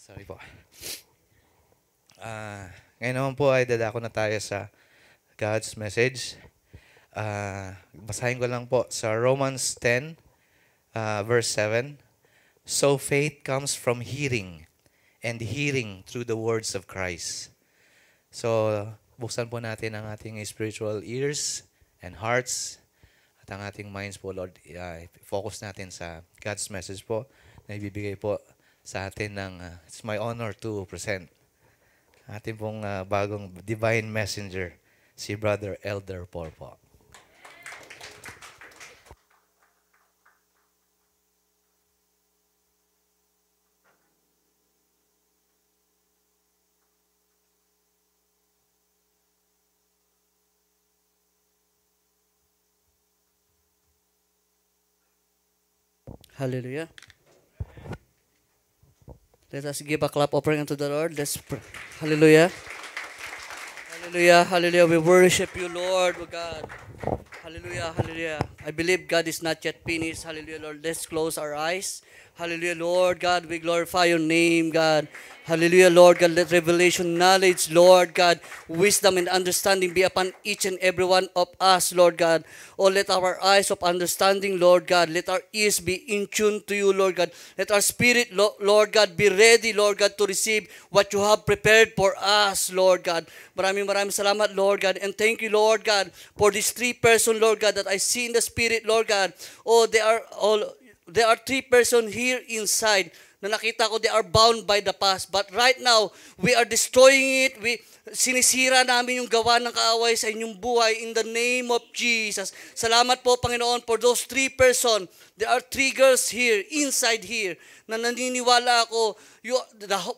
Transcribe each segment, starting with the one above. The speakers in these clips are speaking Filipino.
Sorry po. Ngayon naman po ay dadako na tayo sa God's message. Basahin ko lang po sa Romans 10, verse 7. So faith comes from hearing, and hearing through the words of Christ. So, buksan po natin ang ating spiritual ears and hearts at ang ating minds po, Lord. Focus natin sa God's message po na ibibigay po sa atin ng it's my honor to present ating pong bagong divine messenger, si Brother Elder Paul po. Hallelujah. Let us give a clap offering unto the Lord. Hallelujah. Hallelujah. Hallelujah. We worship you, Lord, oh God. Hallelujah. Hallelujah. I believe God is not yet finished. Hallelujah, Lord. Let's close our eyes. Hallelujah, Lord God. We glorify your name, God. Hallelujah, Lord God. Let revelation, knowledge, Lord God, wisdom and understanding be upon each and every one of us, Lord God. Oh, let our eyes of understanding, Lord God. Let our ears be in tune to you, Lord God. Let our spirit, Lord God, be ready, Lord God, to receive what you have prepared for us, Lord God. Maraming salamat, Lord God. And thank you, Lord God, for these three persons, Lord God, that I see in the spirit, Lord God. Oh, there are three persons here inside na nakita ko they are bound by the past. But right now, we are destroying it. Sinisira namin yung gawa ng kaaway sa inyong buhay in the name of Jesus. Salamat po, Panginoon, for those three persons. There are three girls here, inside here, na naniniwala ako,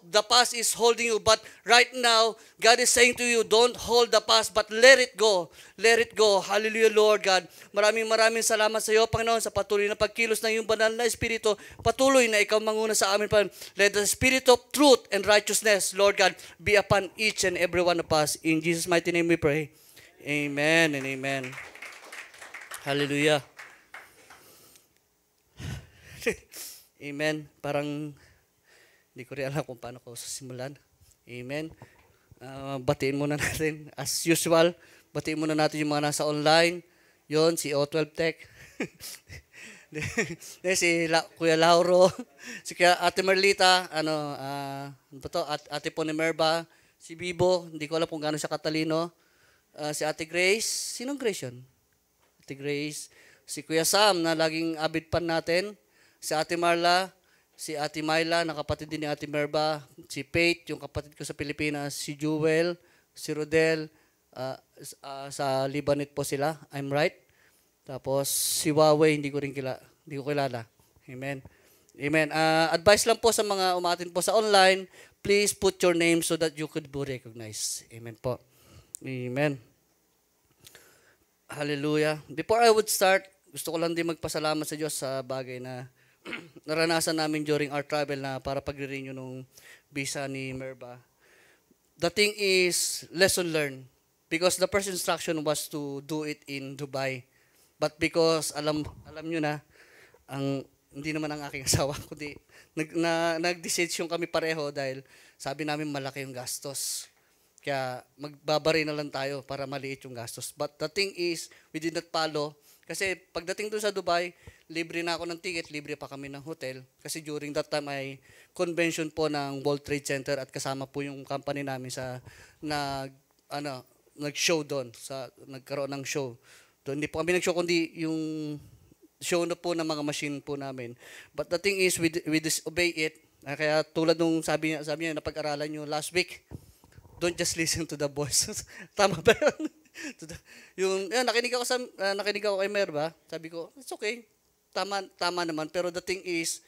the past is holding you. But right now, God is saying to you, don't hold the past, but let it go. Let it go. Hallelujah, Lord God. Maraming salamat sa iyo, Panginoon, sa patuloy na pagkilos ng iyong banal na Espiritu. Patuloy na ikaw manguna sa amin, Panginoon. Let the Spirit of truth and righteousness, Lord God, be upon each and every one of us. In Jesus' mighty name we pray. Amen and amen. Hallelujah. Amen. Parang hindi ko rin alam kung paano ko sasimulan. Amen. Batiin muna natin. As usual, batiin muna natin yung mga nasa online. Yon si O12 Tech. Kuya Lauro. Si Kuya Ate Merlita. Ate po ni Merba. Si Bibo. Hindi ko alam kung gaano siya katalino. Si Ate Grace. Sinong Grace yun? Ate Grace. Si Kuya Sam na laging abid pan natin. Si Ate Marla, si Ate Myla, na kapatid din ni Ate Merba, si Pate, yung kapatid ko sa Pilipinas, si Jewel, si Rodel, sa Libanet po sila, I'm right. Tapos si Huawei, hindi ko kilala. Amen. Amen. Advice lang po sa mga umatin po sa online, please put your name so that you could be recognized. Amen po. Amen. Hallelujah. Before I would start, gusto ko lang din magpasalamat sa Diyos sa bagay na naranasan namin during our travel na para pag-renew nung visa ni Merba. The thing is, lesson learned. Because the first instruction was to do it in Dubai. But because alam nyo na, hindi naman ang aking asawa, kundi nag-decision kami pareho dahil sabi namin malaki yung gastos. Kaya magbabari na lang tayo para maliit yung gastos. But the thing is, we did not follow. Kasi pagdating doon sa Dubai, libre na ako ng ticket, libre pa kami ng hotel. Kasi during that time ay convention po ng World Trade Center at kasama po yung company namin sa nag-show doon, nagkaroon ng show. Doon hindi po kami nag-show kundi yung show na po ng mga machine po namin. But the thing is, we disobey it. Kaya tulad nung sabi niya napag-aralan nyo last week, don't just listen to the voice. Tama ba yun? Nakinig ako kay Merba. Sabi ko, it's okay. Tama naman. Pero the thing is,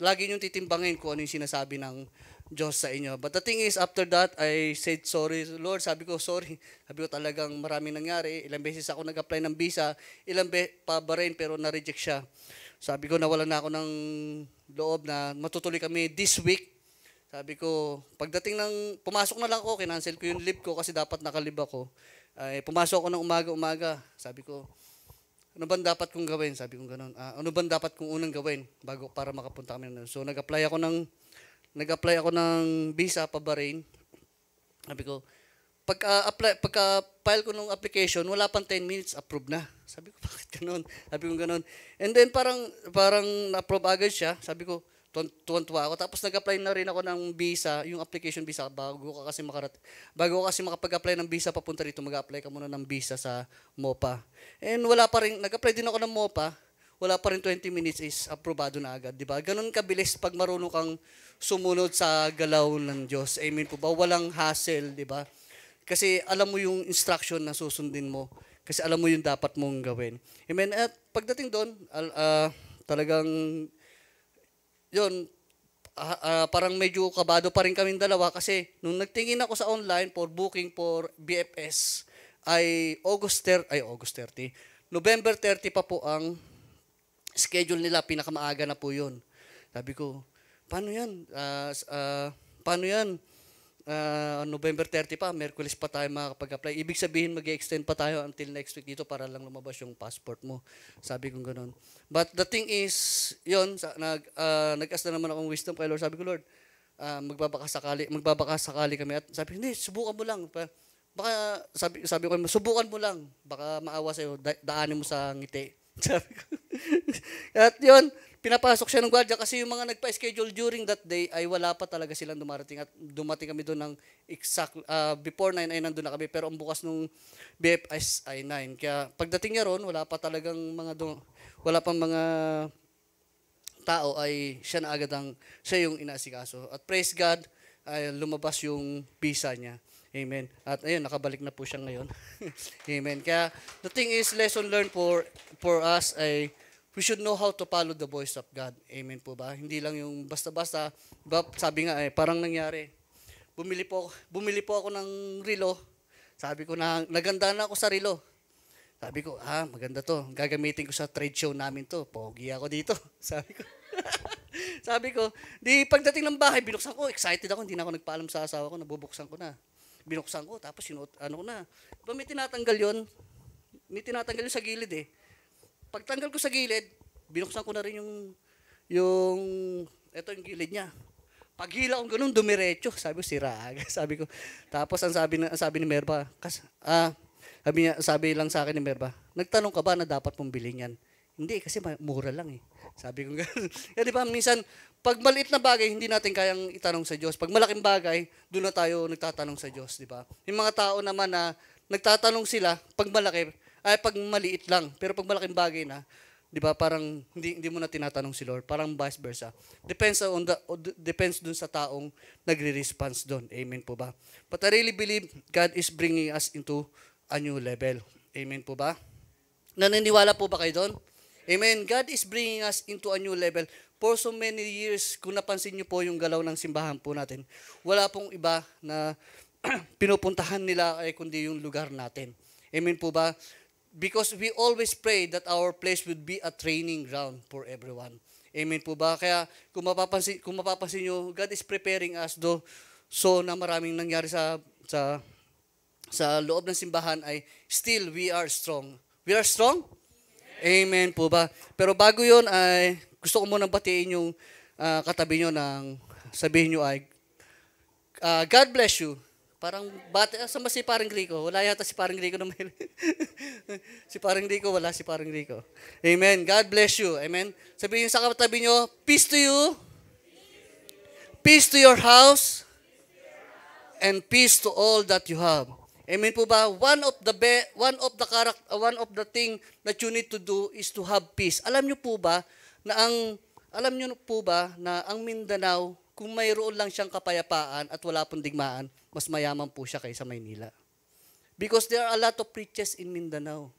lagi niyong titimbangin kung ano yung sinasabi ng Diyos sa inyo. But the thing is, after that, I said, sorry, Lord. Sabi ko, sorry. Sabi ko talagang maraming nangyari. Ilang beses ako nag-apply ng visa. Ilang pa ba rin, pero na-reject siya. Sabi ko, nawalan na ako ng loob na matutuloy kami this week. Sabi ko, pumasok na lang ako, kinancel ko yung leave ko kasi dapat nakalib ako. Pumasok ako ng umaga-umaga. Sabi ko, ano ba dapat kong gawin? Sabi ko gano'n. Ano ba dapat kong unang gawin para makapunta kami na. So, nag-apply ako ng nag-apply ako ng visa pa Bahrain. Sabi ko, pagka-file ko ng application, wala pang 10 minutes, approve na. Sabi ko, bakit ganun? Sabi ko ganun. And then parang na-approve agad siya. Sabi ko, tuwan-tuwa ako. Tapos nag-apply na rin ako ng visa, yung application visa, bago ka kasi makapag-apply ng visa papunta rito, mag-apply ka muna ng visa sa MOPA. And wala pa rin, nag-apply din ako ng MOPA, wala pa rin 20 minutes is aprobado na agad, di ba? Ganun kabilis pag marunong kang sumunod sa galaw ng Diyos. Amen po ba? Walang hassle, di ba? Kasi alam mo yung instruction na susundin mo. Kasi alam mo yung dapat mong gawin. Amen? At pagdating doon, talagang yun, parang medyo kabado pa rin kaming dalawa kasi nung nagtingin ako sa online for booking for BFS ay November 30 pa po ang schedule nila, pinakamaaga na po yun. Sabi ko, paano yan? November 30 pa, Merkulis pa tayo makakapag-apply. Ibig sabihin, mag-extend pa tayo until next week dito para lang lumabas yung passport mo. Sabi ko ganun. But the thing is, yun, nag-ask na naman akong wisdom kay Lord. Sabi ko, Lord, magbabaka sakali kami. At sabi, hindi, subukan mo lang. Baka, sabi ko, subukan mo lang. Baka maawa sa'yo, daanin mo sa ngiti. Sabi ko. At yun, pinapasok siya ng gwardiya kasi yung mga nagpa-schedule during that day ay wala pa talaga silang dumarating at dumating kami doon ng before 9 ay nandun na kami pero ang bukas nung BFS ay 9. Kaya pagdating niya ron, wala pang mga tao ay siya yung inaasikaso. At praise God, ay lumabas yung visa niya. Amen. At ayun, nakabalik na po siya ngayon. Amen. Kaya the thing is, lesson learned for us ay we should know how to follow the voice of God. Amen po ba? Hindi lang yung basta-basta. Sabi nga, parang nangyari. Bumili po ako ng relo. Sabi ko, naganda na ako sa relo. Sabi ko, maganda to. Gagamitin ko sa trade show namin to. Pogi ako dito. Sabi ko. Sabi ko, di pagdating ng bahay, binuksan ko. Excited ako. Hindi na ako nagpaalam sa asawa ko. Nabubuksan ko na. Binuksan ko. Tapos ko na. Diba may tinatanggal yun? May tinatanggal yun sa gilid eh. Pagtanggal ko sa gilid, binuksan ko na rin yung gilid niya. Paghila ko ganun, dumiretso. Sabi ko, sira agad. Sabi ko, tapos ang sabi ni Merba, sabi lang sa akin ni Merba, nagtanong ka ba na dapat mong bilhin yan? Hindi, kasi mura lang eh. Sabi ko gano'n. Kaya di ba, minsan, pag maliit na bagay, hindi natin kayang itanong sa Diyos. Pag malaking bagay, doon na tayo nagtatanong sa Diyos, di ba? Yung mga tao naman na nagtatanong sila, pag maliit lang. Pero pag malaking bagay na, di ba, parang hindi mo na tinatanong si Lord. Parang vice versa. Depends dun sa taong nagre-response dun. Amen po ba? But I really believe God is bringing us into a new level. Amen po ba? Naniniwala po ba kayo doon? Amen. God is bringing us into a new level. For so many years, kung napansin niyo po yung galaw ng simbahan po natin, wala pong iba na pinupuntahan nila ay kundi yung lugar natin. Amen po ba? Because we always pray that our place would be a training ground for everyone. Amen po ba? Kaya kung mapapansin nyo, God is preparing us so na maraming nangyari sa loob ng simbahan ay still we are strong. We are strong? Amen po ba? Pero bago yon ay gusto ko munang batiin yung katabi nyo sabihin nyo ay God bless you. Parang sama si Parang Rico. Wala yata si Parang Rico naman. Si Parang Rico, wala si Parang Rico. Amen. God bless you. Amen. Sabihin sa katabi nyo, peace to you, peace to your house, and peace to all that you have. Amen po ba? One of the thing that you need to do is to have peace. Alam niyo po ba na ang Mindanao, kung mayroon lang siyang kapayapaan at wala pong digmaan, mas mayaman po siya kaysa Maynila. Because there are a lot of riches in Mindanao.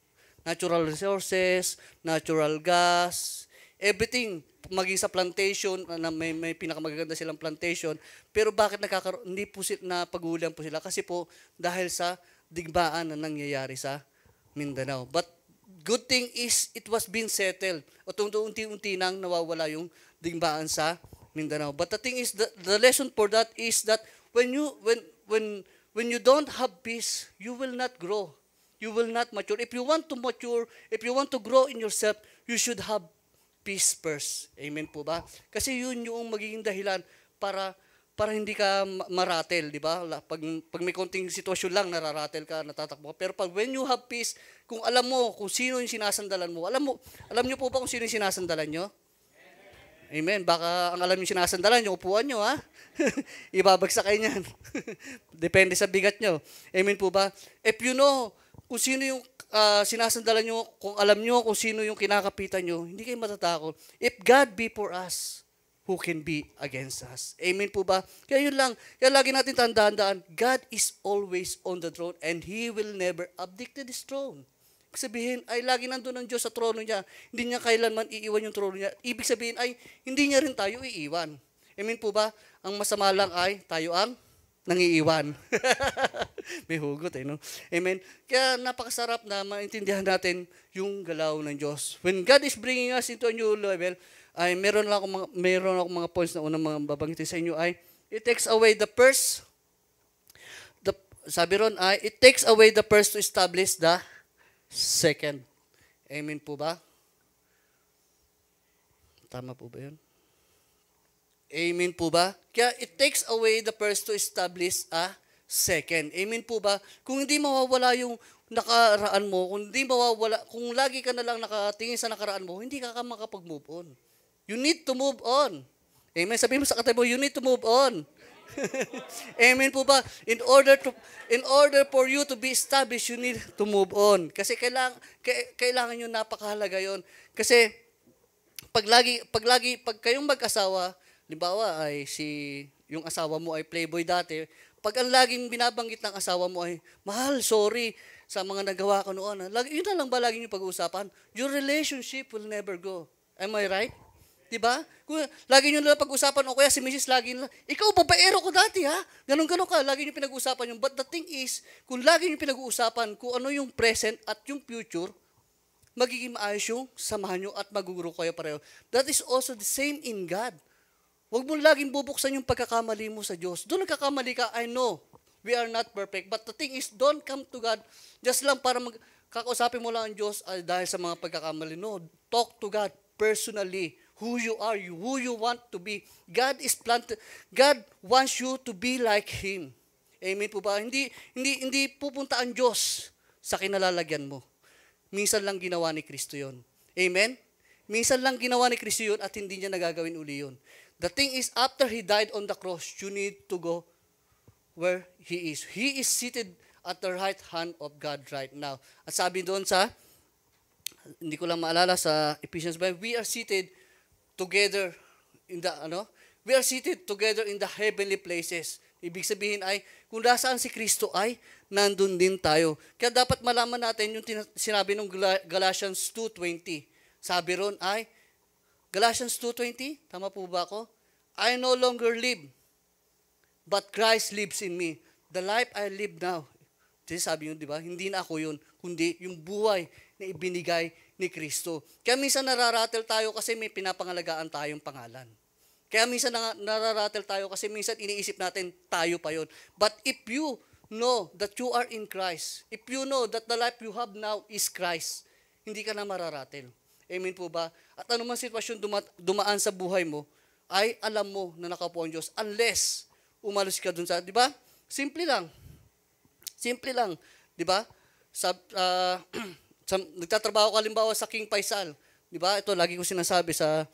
Natural resources, natural gas, everything. Maging sa plantation, na may pinakamagaganda silang plantation. Pero bakit hindi po napaghulihan po sila? Kasi po dahil sa digmaan na nangyayari sa Mindanao. But good thing is it was being settled. O unti-unti nang nawawala yung digmaan sa Mindanao. But the thing is, the lesson for that is that when you don't have peace, you will not grow. You will not mature. If you want to mature, if you want to grow in yourself, you should have peace first. Amen po ba? Kasi yun yung magiging dahilan para para hindi ka maratel, di ba? Pag may konting sitwasyon lang, nararatel ka, natatakbo ka. Pero pag when you have peace, kung alam mo kung sino yung sinasandalan mo, alam niyo po ba kung sino yung sinasandalan nyo? Amen. Baka ang alam yung sinasandalan, yung upuan nyo, ha? Ibabagsak kayo niyan. Depende sa bigat nyo. Amen po ba? If you know kung sino yung sinasandalan nyo, kung alam nyo kung sino yung kinakapitan nyo, hindi kayo matatakot. If God be for us, who can be against us? Amen po ba? Kaya yun lang. Kaya lagi natin tandaan, God is always on the throne and He will never abdicate His throne. Ibig sabihin, ay lagi nandun ang Diyos sa trono niya. Hindi niya kailanman iiwan yung trono niya. Ibig sabihin ay, hindi niya rin tayo iiwan. Amen po ba? Ang masama lang ay, tayo ang nangiiwan. May hugot no? Amen. Kaya napakasarap na maintindihan natin yung galaw ng Diyos. When God is bringing us into a new level, ay meron akong mga points na unang mga babanggitin sa inyo ay, it takes away the purse. Sabi ron ay, it takes away the purse to establish the second. Amen po ba? Tama po ba yun? Amen po ba? Kaya it takes away the first to establish a second. Amen po ba? Kung hindi mawawala yung nakaraan mo, kung lagi ka na lang nakatingin sa nakaraan mo, hindi ka makapag-move on. You need to move on. Amen. Sabihin mo sa katabi mo, you need to move on. Amen po ba? In order for you to be established, you need to move on. Kasi kailangan yun, napakahalaga yun. Kasi pag kayong mag-asawa, limbawa ay yung asawa mo ay playboy dati, pag ang laging binabanggit ng asawa mo ay, mahal, sorry sa mga nagawa ko noon. Yun na lang ba laging yung pag-uusapan? Your relationship will never go. Am I right? Diba? Kung lagi nyo nila pag-usapan, o kaya si Mrs. lagi nila, ikaw, babaero ko dati, ha? Ganon-ganon ka, lagi nyo pinag-uusapan yun. But the thing is, kung lagi nyo pinag-uusapan kung ano yung present at yung future, magiging maayos yung samahan nyo at maguguro kayo pareho. That is also the same in God. Huwag mo laging bubuksan yung pagkakamali mo sa Diyos. Doon nagkakamali ka, I know, we are not perfect. But the thing is, don't come to God just lang para kakausapin mo lang ang Diyos dahil sa mga pagkakamali. No, talk to God personally. Who you are, who you want to be. God wants you to be like Him. Amen po ba? Hindi pupunta ang Diyos sa kinalalagyan mo. Minsan lang ginawa ni Kristo yun. Amen? Minsan lang ginawa ni Kristo yun at hindi niya nagagawin uli yun. The thing is, after He died on the cross, you need to go where He is. He is seated at the right hand of God right now. At sabi doon hindi ko lang maalala sa Ephesians 5, we are seated together in the heavenly places. Ibig sabihin ay, kung nasaan si Kristo ay, nandun din tayo. Kaya dapat malaman natin yung sinabi ng Galatians 2:20. Sabi ron ay, Galatians 2:20, tama po ba ako? I no longer live, but Christ lives in me. The life I live now. Kasi sabi yun, di ba? Hindi na ako yun, kundi yung buhay na ibinigay ni Kristo. Kaya minsan nararatel tayo kasi may pinapangalagaan tayong pangalan. Kaya minsan nararatel tayo kasi minsan iniisip natin tayo pa yun. But if you know that you are in Christ, if you know that the life you have now is Christ, hindi ka na mararatel. Amen po ba? At anumang sitwasyon dumaan sa buhay mo, ay alam mo na nakaupo ang Diyos unless umalis ka dun sa, di ba? Simple lang. Simple lang. Di ba? Nagtatrabaho ka limbawa sa King Faisal. Di ba? Ito lagi ko sinasabi sa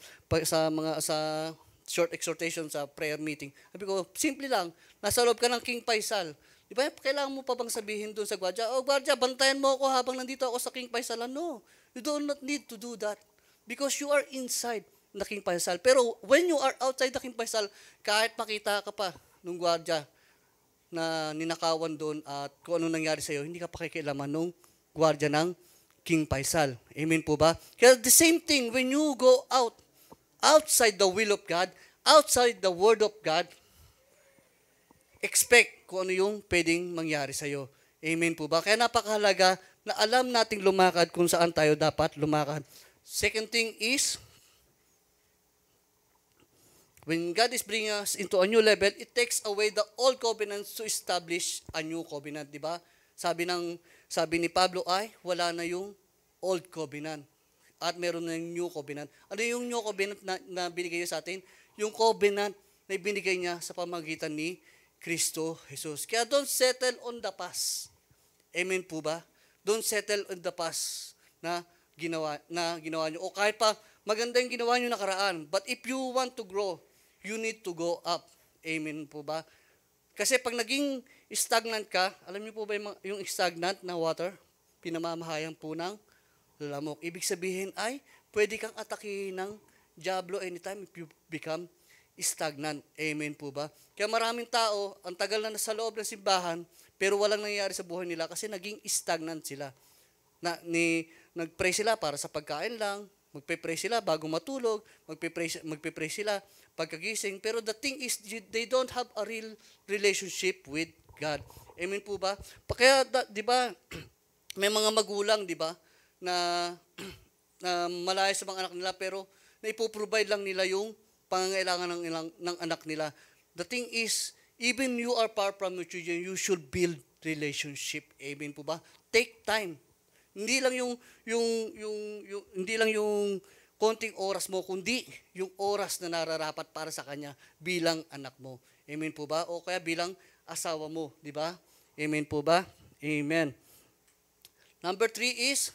short exhortation sa prayer meeting. Sabi ko, simple lang. Nasa loob ka ng King Faisal. Di ba? Kailangan mo pa bang sabihin doon sa gwardiya, gwardiya, bantayan mo ako habang nandito ako sa King Faisal. No. You do not need to do that. Because you are inside the King Faisal. Pero when you are outside the King Faisal, kahit makita ka pa ng gwardiya na ninakawan doon at kung ano nangyari sa'yo, hindi ka pakikialaman nung gwardiya ng King Faisal. Amen po ba? Kaya the same thing, when you go outside the will of God, outside the word of God, expect kung ano yung pwedeng mangyari sa'yo. Amen po ba? Kaya napakahalaga na alam nating lumakad kung saan tayo dapat lumakad. Second thing is, when God is bringing us into a new level, it takes away the old covenants to establish a new covenant, di ba? Sabi ni Pablo ay, wala na yung old covenant. At meron na yung new covenant. Ano yung new covenant na binigay sa atin? Yung covenant na ibinigay niya sa pamagitan ni Kristo Jesus. Kaya don't settle on the past. Amen po ba? Don't settle on the past na ginawa nyo. O kahit pa maganda yung ginawa nyo nakaraan. But if you want to grow, you need to go up. Amen po ba? Kasi pag naging stagnant ka, alam niyo po ba yung stagnant na water? Pinamamahayan po ng lamok. Ibig sabihin ay, pwede kang atakihin ng diablo anytime if you become stagnant. Amen po ba? Kaya maraming tao, ang tagal na nasa loob ng simbahan, pero walang nangyayari sa buhay nila kasi naging stagnant sila. Nag-pray sila para sa pagkain lang, magpe-pray sila bago matulog, magpe-pray sila pagkagising, pero the thing is, they don't have a real relationship with God. Amen po ba? Kaya, di ba, may mga magulang, di ba, na malayo sa mga anak nila, pero na ipoprovide lang nila yung pangangailangan ng anak nila. The thing is, even you are far from your children, you should build relationship. Amen po ba? Take time. Hindi lang yung konting oras mo, kundi yung oras na nararapat para sa kanya bilang anak mo. Amen po ba? O kaya bilang asawa mo, di ba? Amen po ba? Amen. Number 3 is,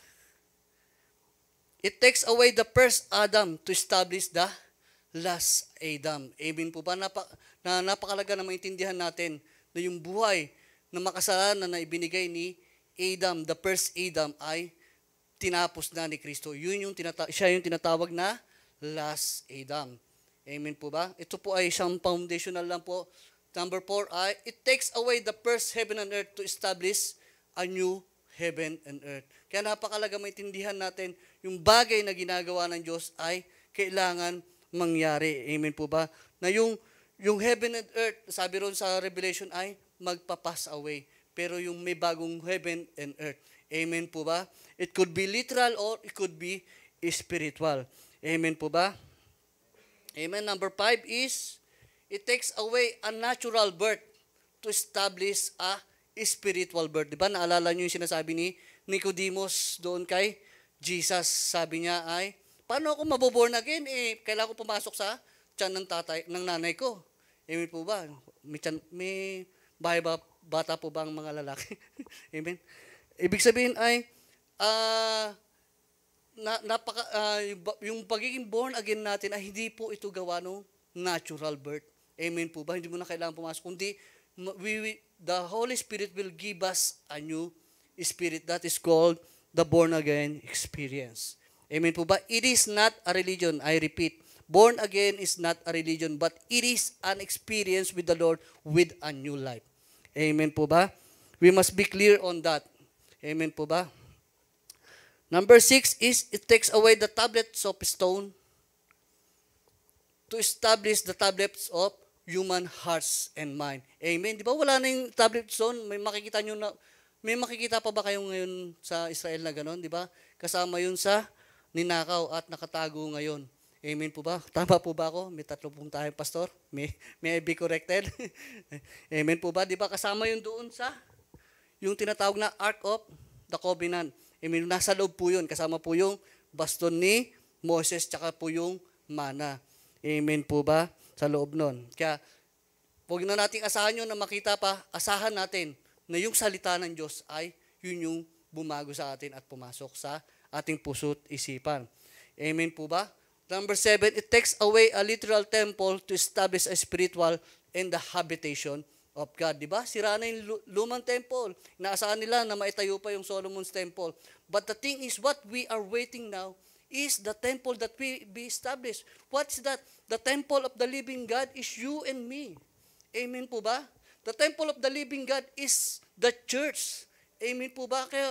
it takes away the first Adam to establish the last Adam. Amen po ba? Napakalaga na maintindihan natin na yung buhay na makasalanan na ibinigay ni Adam, the first Adam, ay tinapos na ni Kristo. Siya yung tinatawag na last Adam. Amen po ba? Ito po ay isang foundational lang po. Number 4 ay, it takes away the first heaven and earth to establish a new heaven and earth. Kaya napakalaga maintindihan natin yung bagay na ginagawa ng Diyos ay kailangan mangyari. Amen po ba? Na yung heaven and earth, sabi ron sa Revelation ay magpapass away. Pero yung may bagong heaven and earth. Amen po ba? It could be literal or it could be spiritual. Amen po ba? Amen. Number 5 is, it takes away a natural birth to establish a spiritual birth. Diba? Naalala nyo yung sinasabi ni Nicodemus doon kay Jesus. Sabi niya ay, paano ako maboborn again? Kailangan ko pumasok sa tiyan ng nanay ko. Amen po ba? May bahay ba, bata po ba ang mga lalaki? Amen. Ibig sabihin ay, yung pagiging born again natin ay hindi po ito gawa ng natural birth. Amen po ba? Hindi mo na kailangan pumasok. Kundi, the Holy Spirit will give us a new spirit that is called the born again experience. Amen po ba? It is not a religion. I repeat, born again is not a religion, but it is an experience with the Lord with a new life. Amen po ba? We must be clear on that. Amen po ba? Number 6 is, it takes away the tablets of stone to establish the tablets of human hearts and mind. Amen. Di ba wala na yung tablet stone? May makikita pa ba kayo ngayon sa Israel na gano'n? Di ba? Kasama yun sa ninakaw at nakatago ngayon. Amen po ba? Tama po ba ako? May 3 tayong pastor. May I be corrected? Amen po ba? Di ba kasama yun doon sa yung tinatawag na Ark of the Covenant. Amen. Nasa loob po yun. Kasama po yung baston ni Moses tsaka po yung mana. Amen po ba? Sa loob nun. Kaya, huwag na nating asahan yun na makita pa, asahan natin na yung salita ng Diyos ay yun yung bumago sa atin at pumasok sa ating puso't isipan. Amen po ba? Number 7, it takes away a literal temple to establish a spiritual and the habitation of God. Diba? Sira na yung lumang temple. Inaasahan nila na maitayo pa yung Solomon's temple. But the thing is, what we are waiting now is the temple that we be established. What's that? The temple of the living God is you and me. Amen po ba? The temple of the living God is the church. Amen po ba? Kaya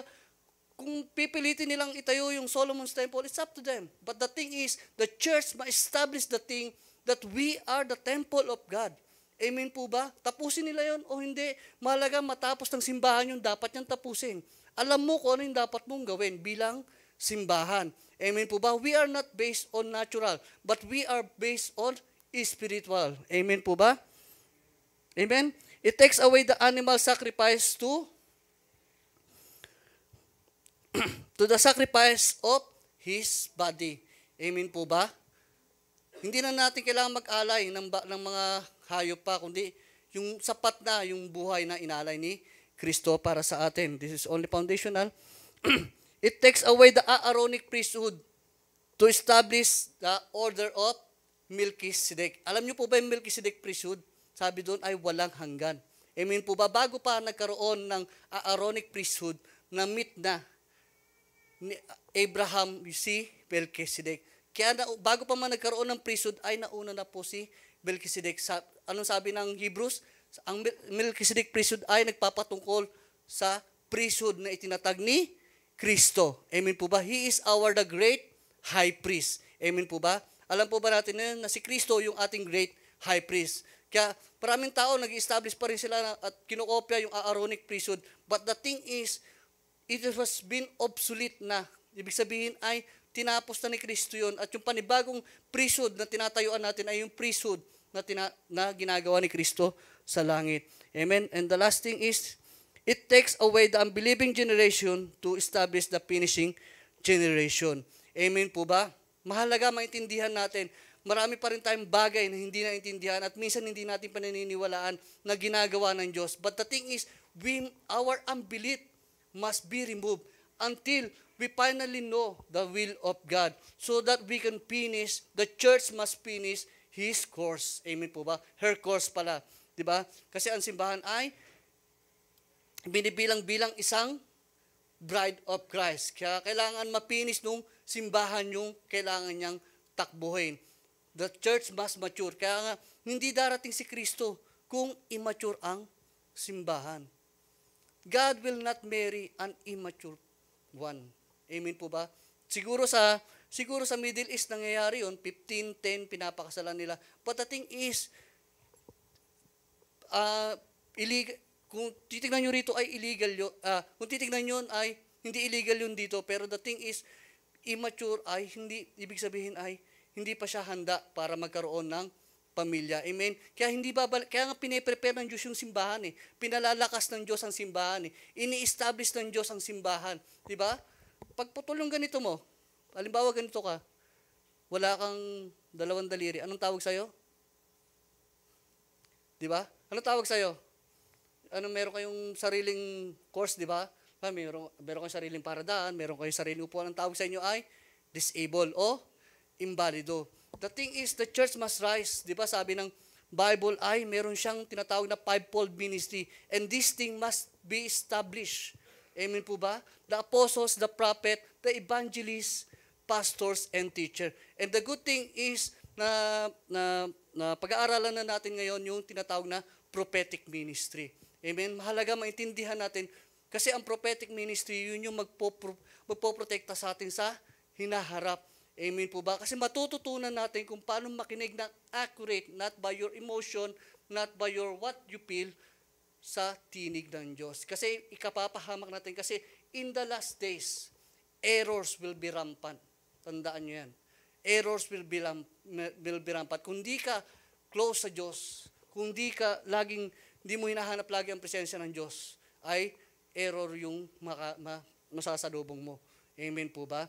kung pipilitin nilang itayo yung Solomon's temple, it's up to them. But the thing is, the church ma-establish the thing that we are the temple of God. Amen po ba? Tapusin nila yon o hindi. Mahalaga matapos ng simbahan yung dapat niyang tapusin. Alam mo kung ano yung dapat mong gawin bilang simbahan. Amen po ba? We are not based on natural, but we are based on spiritual. Amen po ba? Amen? It takes away the animal sacrifice to the sacrifice of His body. Amen po ba? Hindi na natin kailangan mag-alay ng mga hayop pa, kundi yung sapat na yung buhay na inalay ni Kristo para sa atin. This is only foundational. It takes away the Aaronic priesthood to establish the order of Melchizedek. Alam niyo po ba yung Melchizedek priesthood? Sabi doon ay walang hanggan. Amen po ba? Bago pa nagkaroon ng Aaronic priesthood, na-meet na ni Abraham, si Melchizedek. Kaya bago pa man nagkaroon ng priesthood, ay nauna na po si Melchizedek. Anong sabi ng Hebrews? Ang Melchizedek priesthood ay nagpapatungkol sa priesthood na itinatag ni Kristo. Amen po ba? He is the great high priest. Amen po ba? Alam po ba natin na si Kristo yung ating great high priest? Kaya maraming tao nag-establish pa rin sila at kinokopya yung Aaronic priesthood. But the thing is, it was been obsolete na. Ibig sabihin ay tinapos na ni Kristo yun. At yung panibagong priesthood na tinatayuan natin ay yung priesthood na ginagawa ni Kristo sa langit. Amen? And the last thing is, it takes away the unbelieving generation to establish the finishing generation. Amen po ba? Mahalaga maintindihan natin. Marami pa rin tayong bagay na hindi naintindihan at minsan hindi natin pananiniwalaan na ginagawa ng Diyos. But the thing is, our unbelief must be removed until we finally know the will of God so that we can finish, the church must finish His course. Amen po ba? Her course pala. Diba? Kasi ang simbahan ay binibilang-bilang isang bride of Christ. Kaya kailangan mapinis nung simbahan yung kailangan niyang takbuhin. The church must mature. Kaya nga, hindi darating si Kristo kung immature ang simbahan. God will not marry an immature one. Amen po ba? Siguro sa Middle East nangyayari yun, 15, 10, pinapakasalan nila. But the thing is, illegal, kung titignan nyo rito ay illegal yun, kung titignan nyo ay hindi illegal yun dito, pero the thing is, immature ay hindi, ibig sabihin ay hindi pa siya handa para magkaroon ng pamilya. Amen? Kaya kaya nga pine-prepare ng Diyos yung simbahan eh. Pinalalakas ng Diyos ang simbahan eh. Ini-establish ng Diyos ang simbahan. Diba? Pagputol yung ganito mo, halimbawa ganito ka, wala kang dalawang daliri, anong tawag sa'yo? Diba? Anong tawag sa'yo? Meron kayong sariling course, diba? Meron kayong sariling paradaan, meron kayong sariling upuan, ang tawag sa inyo ay disabled o invalido. The thing is, the church must rise. Di ba sabi ng Bible ay meron siyang tinatawag na fivefold ministry. And this thing must be established. Amen po ba? The apostles, the prophet, the evangelists, pastors, and teacher. And the good thing is na pag-aaralan na natin ngayon yung tinatawag na prophetic ministry. Amen? Mahalaga maintindihan natin kasi ang prophetic ministry, yun yung magpoprotekta sa atin sa hinaharap. Amen po ba? Kasi matututunan natin kung paano makinig ng accurate, not by your emotion, not by your what you feel, sa tinig ng Diyos. Kasi ikapapahamak natin. Kasi in the last days, errors will be rampant. Tandaan nyo yan. Errors will be rampant. Kung di ka close sa Diyos, kung di mo hinahanap lagi ang presensya ng Diyos, ay error yung masasalubong mo. Amen po ba?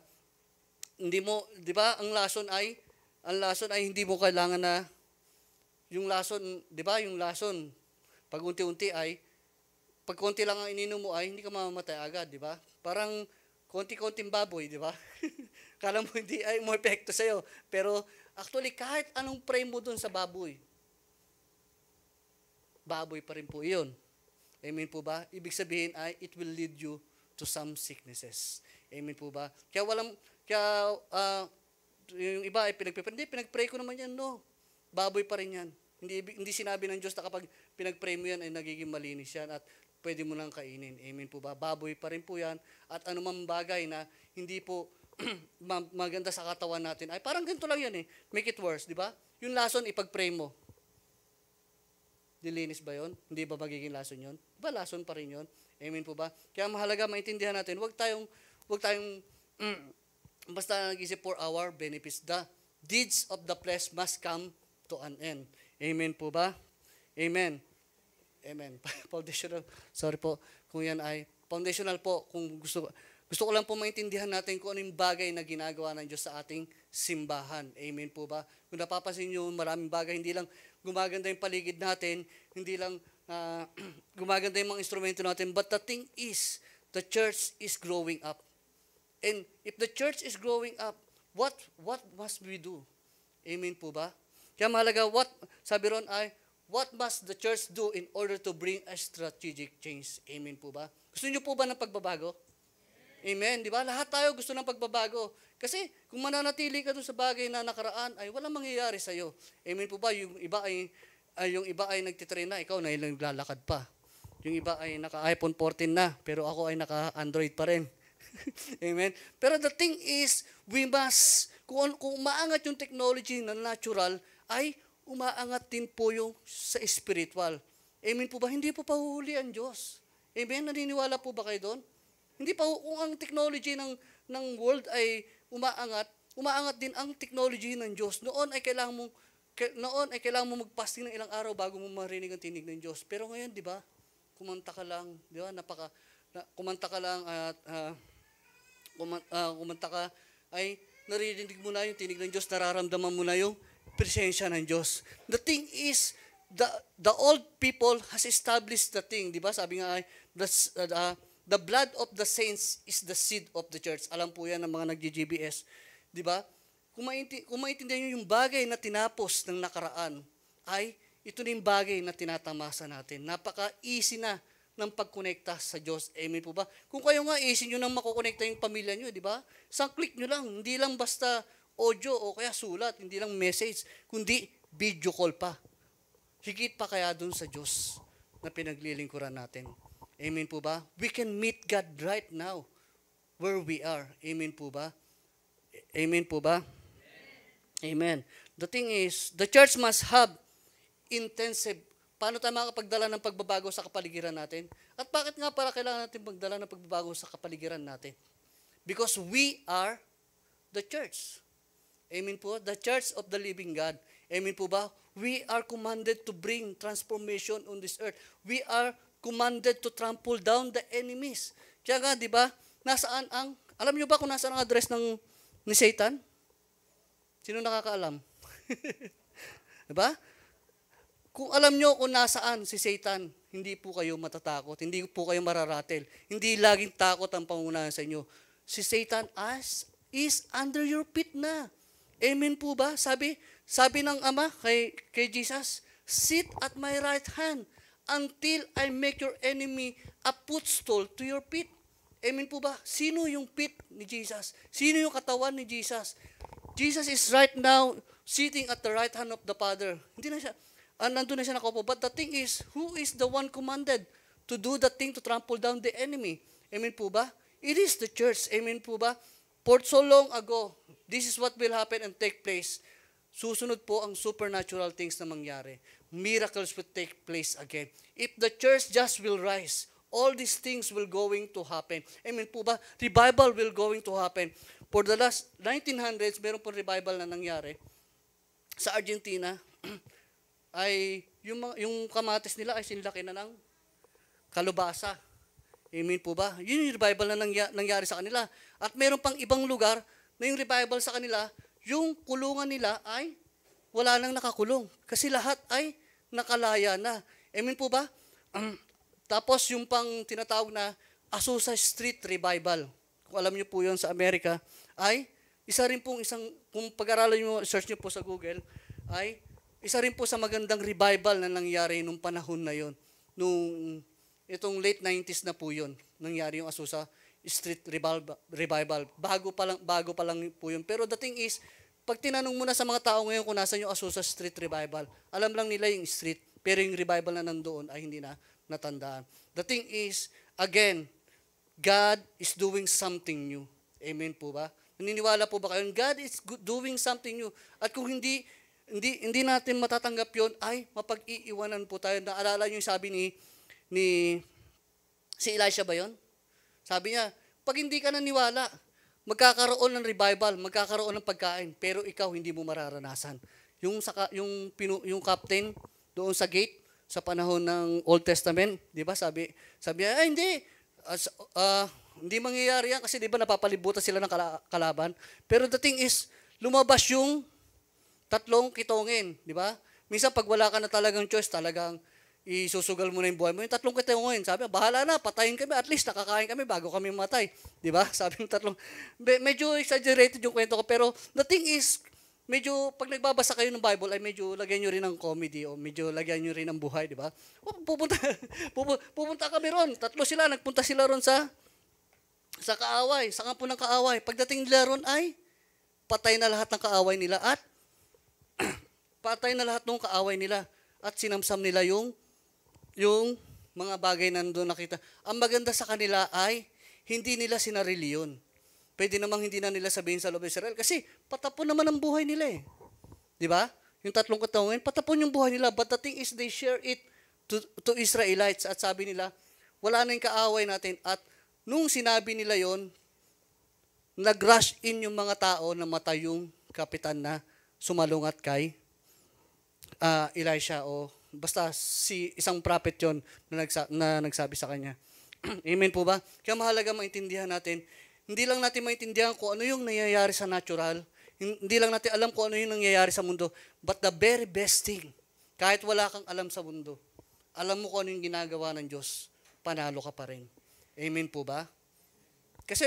Hindi mo, di ba, ang lason ay hindi mo kailangan na, yung lason, di ba, yung lason, pag unti-unti ay, pag konti lang ang ininom mo ay, hindi ka mamamatay agad, di ba? Parang konti-konting baboy, di ba? Kala mo hindi ay mo epekto sa'yo. Pero actually, kahit anong pray mo dun sa baboy pa rin po iyon. Amen po ba? Ibig sabihin ay, it will lead you to some sicknesses. Amen po ba? Kaya yung iba ay pinag-pray ko naman yan, no. Baboy pa rin yan. Hindi sinabi ng Diyos na kapag pinag-pray mo yan ay nagiging malinis yan at pwede mo lang kainin. Amen po ba? Baboy pa rin po yan. At anumang bagay na hindi po maganda sa katawan natin, ay parang ganito lang yan eh. Make it worse, di ba? Yung lason, ipag-pray mo. Dilinis ba yon? Hindi ba magiging lason yon? Diba lason pa rin yon? Amen po ba? Kaya mahalaga maintindihan natin, huwag tayong basta nag-isip for our benefits. The deeds of the flesh must come to an end. Amen po ba? Amen. Amen. Foundational. Sorry po kung yan ay foundational po. Gusto ko lang po maintindihan natin kung ano yung bagay na ginagawa ng Diyos sa ating simbahan. Amen po ba? Kung napapansin nyo, maraming bagay, hindi lang gumaganda yung paligid natin, hindi lang gumaganda yung mga instrumento natin, but the thing is, the church is growing up. And if the church is growing up, what must we do? Amen po ba? Kaya mahalaga, sabi ron ay, what must the church do in order to bring a strategic change? Amen po ba? Gusto niyo po ba ng pagbabago? Amen, di ba? Lahat tayo gusto ng pagbabago. Kasi kung mananatili ka doon sa bagay na nakaraan, ay walang mangyayari sa iyo. Amen po ba? Yung iba ay nagtitrain na, ikaw na naglalakad pa. Yung iba ay naka-iPhone 14 na, pero ako ay naka-Android pa rin. Amen. Pero the thing is, we must, kung umaangat yung technology na natural, ay umaangat din po yung sa spiritual. Amen po ba? Hindi po pahuhuli ang Diyos. Amen? Naniniwala po ba kayo doon? Hindi pa, kung ang technology ng world ay umaangat din ang technology ng Diyos. Noon ay kailangan mo magpasting ng ilang araw bago mo marinig ang tinig ng Diyos. Pero ngayon, di ba? Kumanta ka lang, di ba? Kumanta ka lang at kumanta ka ay naririnig mo na yung tinig ng Diyos, nararamdaman mo na yung presensya ng Diyos. The thing is, the old people has established the thing, di ba? Sabi nga ay, the blood of the saints is the seed of the church. Alam po yan ng mga nag-GBS. Di ba? Kung maintindihan nyo yung bagay na tinapos ng nakaraan, ay ito na yung bagay na tinatamasa natin. Napaka-easy na ng pagkonekta sa Diyos. Amen po ba? Kung kayo nga, easy nyo nang makukonekta yung pamilya nyo, di ba? Isang click nyo lang. Hindi lang basta audio o kaya sulat, hindi lang message, kundi video call pa. Higit pa kaya dun sa Diyos na pinaglilingkuran natin. Amen po ba? We can meet God right now where we are. Amen po ba? Amen po ba? Amen. The thing is, the church must have intensive. Paano tayo makapagdala ng pagbabago sa kapaligiran natin? At bakit nga para kailangan natin magdala ng pagbabago sa kapaligiran natin? Because we are the church. Amen po? The church of the living God. Amen po ba? We are commanded to bring transformation on this earth. We are commanded to trample down the enemies. Kaya nga, di ba, alam nyo ba kung nasaan ang address ni Satan? Sino nakakaalam? Di ba? Kung alam nyo kung nasaan si Satan, hindi po kayo matatakot, hindi po kayo mararatel, hindi laging takot ang pangunahan sa inyo. Si Satan is under your feet na. Amen po ba? Sabi ng Ama kay Jesus, sit at my right hand until I make your enemy a footstool to your feet. Amen po ba? Sino yung feet ni Jesus? Sino yung katawan ni Jesus? Jesus is right now sitting at the right hand of the Father. Hindi na siya, nandun na siya nakaupo. But the thing is, who is the one commanded to do the thing to trample down the enemy? Amen po ba? It is the church. Amen po ba? For so long ago, this is what will happen and take place. Susunod po ang supernatural things na mangyari. Miracles will take place again. If the church just will rise, all these things will going to happen. Amen po ba? Revival will going to happen. For the last 1900s, meron po revival na nangyari. Sa Argentina, ay yung kamatis nila ay sinlaki na ng kalubasa. Amen po ba? Yun yung revival na nangyari sa kanila. At meron pang ibang lugar na yung revival sa kanila, yung kulungan nila ay wala nang nakakulong. Kasi lahat ay nakalaya na. Amen po ba? Tapos yung pang tinatawag na Azusa Street Revival. Kung alam niyo po yun sa Amerika, ay isa rin pong kung pag-aralan niyo, search niyo po sa Google, ay isa rin po sa magandang revival na nangyari nung panahon na yon. Itong late 90s na po yun, nangyari yung Azusa Street Revival. Bago pa lang po yun. Pero the thing is, pag tinanong mo na sa mga tao ngayon kung nasan yung Azusa Street Revival, alam lang nila yung street, pero yung revival na nandoon ay hindi na natandaan. The thing is, again, God is doing something new. Amen po ba? Naniniwala po ba kayo? God is doing something new. At kung hindi natin matatanggap yon, ay mapag-iiwanan po tayo. Naalala niyo yung sabi si Elisha ba yon? Sabi niya, pag hindi ka naniwala, magkakaroon ng revival, magkakaroon ng pagkain, pero ikaw hindi mo mararanasan. Yung captain doon sa gate sa panahon ng Old Testament, 'di ba? Sabi niya, hindi. Hindi mangyayari yan kasi di ba napapalibutan sila ng kalaban. Pero the thing is, lumabas yung tatlong kitongin, di ba? Minsan pag wala ka na talagang choice, talagang isusugal mo na yung buhay mo. Yung tatlong kitongin, sabi, bahala na, patayin kami, at least nakakain kami bago kami matay. Di ba? Sabi ng tatlong, medyo exaggerated yung kwento ko, pero the thing is, medyo, pag nagbabasa kayo ng Bible, ay medyo lagyan nyo rin ng comedy o medyo lagyan nyo rin ng buhay, di ba? Pupunta kami ron. Tatlo sila, nagpunta sila ron sa kaaway, sa kampo ng kaaway. Pagdating nila ron ay patay na lahat ng kaaway nila at patay na lahat ng kaaway nila at sinamsam nila yung mga bagay na doon nakita. Ang maganda sa kanila ay hindi nila sinarili yun. Pwede namang hindi na nila sabihin sa loob ng Israel kasi patapon naman ang buhay nila eh. Di ba? Yung tatlong katawin, patapon yung buhay nila. But the thing is, they share it to Israelites at sabi nila, wala na yung kaaway natin. At nung sinabi nila yon, nag-rush in yung mga tao na matay yung kapitan na sumalungat kay Elisha o basta isang prophet yon na nagsabi sa kanya. Amen po ba? Kaya mahalaga maintindihan natin, hindi lang natin maintindihan kung ano yung nangyayari sa natural, hindi lang natin alam kung ano yung nangyayari sa mundo, but the very best thing, kahit wala kang alam sa mundo, alam mo kung ano yung ginagawa ng Diyos, panalo ka pa rin. Amen po ba? Kasi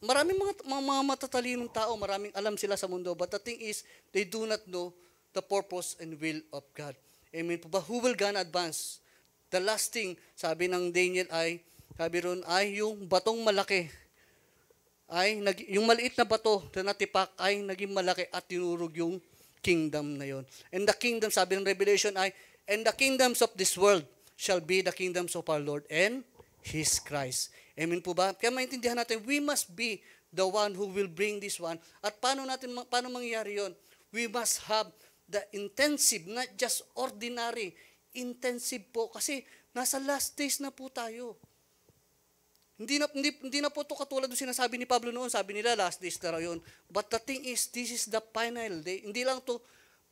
maraming mga matatalinong tao, maraming alam sila sa mundo, but the thing is, they do not know the purpose and will of God. Amen po ba? Who will gonna advance? The last thing, sabi ng Daniel sabi ron ay yung batong malaki, yung maliit na bato na natipak ay naging malaki at tinurog yung kingdom na yon. And the kingdom, sabi ng Revelation and the kingdoms of this world shall be the kingdoms of our Lord and His Christ. Amen po ba? Kaya maintindihan natin, we must be the one who will bring this one. At paano mangyayari yon? We must have the intensive, not just ordinary, intensive po. Kasi nasa last days na po tayo. Hindi na po ito katulad ng sinasabi ni Pablo noon. Sabi nila, last days na raw yun. But the thing is, this is the final day. Hindi lang to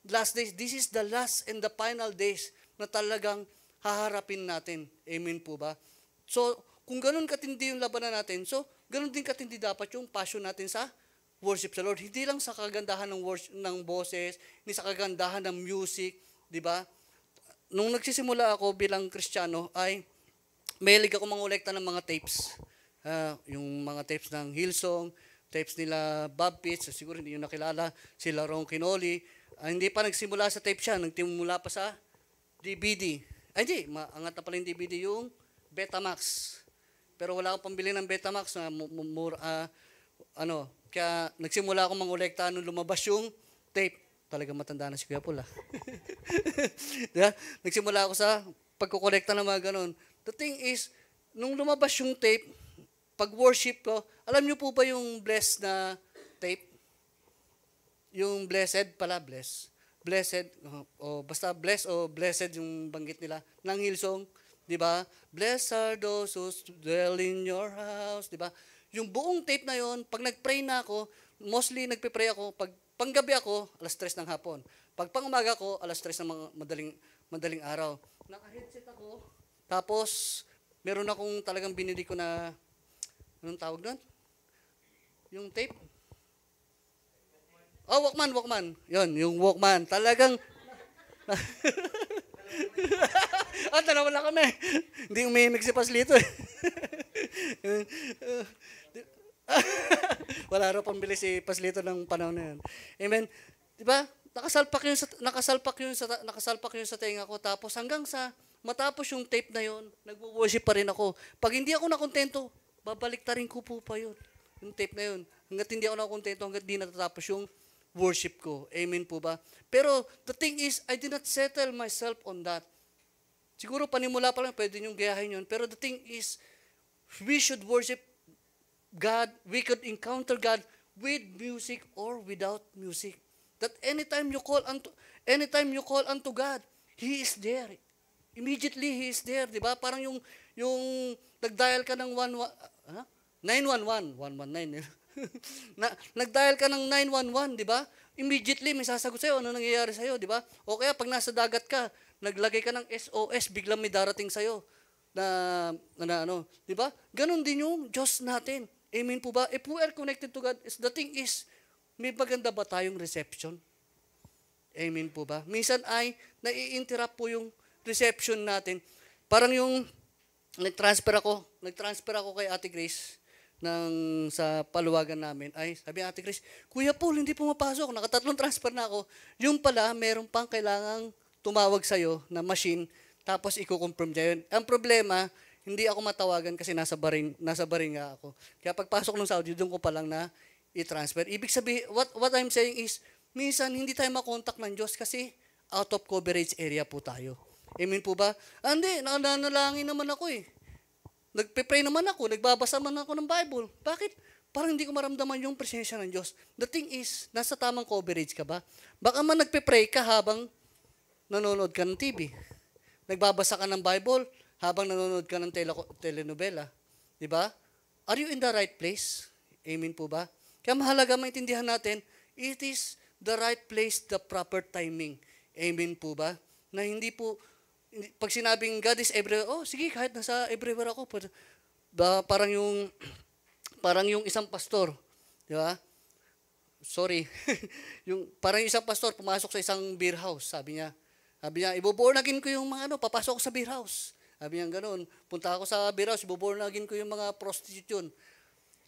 last days. This is the last and the final days na talagang haharapin natin. Amen po ba? So, kung ganun katindi yung labanan natin, so, ganun din katindi dapat yung passion natin sa worship sa Lord. Hindi lang sa kagandahan ng boses, hindi sa kagandahan ng music, di ba? Nung nagsisimula ako bilang Kristiyano, ay mahilig ako mangolekta ng mga tapes. Yung mga tapes ng Hillsong, tapes nila Bob Pitts, siguro hindi nyo nakilala, sila Ron Quinoli. Hindi pa nagsimula sa tape siya, nagtimula pa sa DVD. Ay hindi, maangat na pala yung DVD, yung Betamax. Pero wala akong pambili ng Betamax na kaya nagsimula ako mangolekta nung lumabas yung tape. Talagang matanda na si Kuya Paul. Diba? Nagsimula ako sa pagkukolekta ng mga ganun. The thing is, nung lumabas yung tape, pag worship ko, alam niyo po ba yung blessed na tape? Yung blessed pala, blessed. Blessed, basta blessed o blessed yung banggit nila. Ng Hillsong, di ba? Blessed are those who dwell in your house, di ba? Yung buong tape na yon, pag nag-pray na ako, mostly nagpe-pray ako, pag panggabi ako, 3:00 ng hapon. Pag pangumaga ako, 3:00 ng madaling araw. Naka-headset ako, tapos meron akong talagang binili ko na, anong tawag doon? Yung tape? Walkman. Yon, yung Walkman. Talagang, dalawa lang kami. Hindi umimik si Paslito eh. Wala raw pambili si Paslito ng panahon na yan. Amen. Diba? Nakasalpak yun sa tenga ko. Tapos hanggang sa matapos yung tape na yun, nagwo-worship pa rin ako. Pag hindi ako nakontento, babaliktarin ko po pa yun. Yung tape na yun. Hanggat hindi ako nakontento, hanggat di natatapos yung worship ko. Amen po ba? Pero the thing is, I did not settle myself on that. Siguro panimula pa lang, pwede niyong gayahin yun. Pero the thing is, we should worship God. We could encounter God with music or without music. That anytime you call unto God, He is there. Immediately He is there, di ba? Parang yung nag-dial ka ng 911, 119. Nag-dial ka ng 911, di ba? Immediately may sasagot sa'yo, ano nangyayari sa'yo, di ba? O kaya pag nasa dagat ka, naglagay ka ng SOS, biglang may darating sa'yo. di ba? Ganon din yung Diyos natin. Amen po ba? If we are connected to God, the thing is, may maganda ba tayong reception? Amen po ba? Minsan ay nai-interrupt po yung reception natin. Parang yung nag-transfer ako kay Ate Grace sa paluwagan namin. Ay, sabi Ate Grace, Kuya Paul, hindi pumapasok. Nakatatlong transfer na ako. Yung pala, meron pang kailangang tumawag sa'yo na machine, tapos i-confirm niya yun. Ang problema, hindi ako matawagan kasi nasa baring nga ako. Kaya pagpasok ng Saudi, doon ko pa lang na i-transfer. Ibig sabihin, what I'm saying is, minsan hindi tayo makontak ng Diyos kasi out of coverage area po tayo. Amen po ba? Hindi, nanalangin naman ako eh. Nagpe-pray naman ako, nagbabasa man ako ng Bible. Bakit? Parang hindi ko maramdaman yung presensya ng Diyos. The thing is, nasa tamang coverage ka ba? Baka man nagpe-pray ka habang nanonood ka ng TV. Nagbabasa ka ng Bible habang nanonood ka ng telenovela. Di ba? Are you in the right place? Amen po ba? Kaya mahalaga maintindihan natin, it is the right place, the proper timing. Amen po ba? Na hindi po, pag sinabing God is everywhere, oh sige, kahit nasa everywhere ako, parang yung isang pastor, di ba? Sorry. Parang yung isang pastor pumasok sa isang beer house, sabi niya, ibo-born again ko yung mga papasok ko sa beer house. Sabi niya ganoon, punta ako sa beer house, ibo-born again ko yung mga prostitute.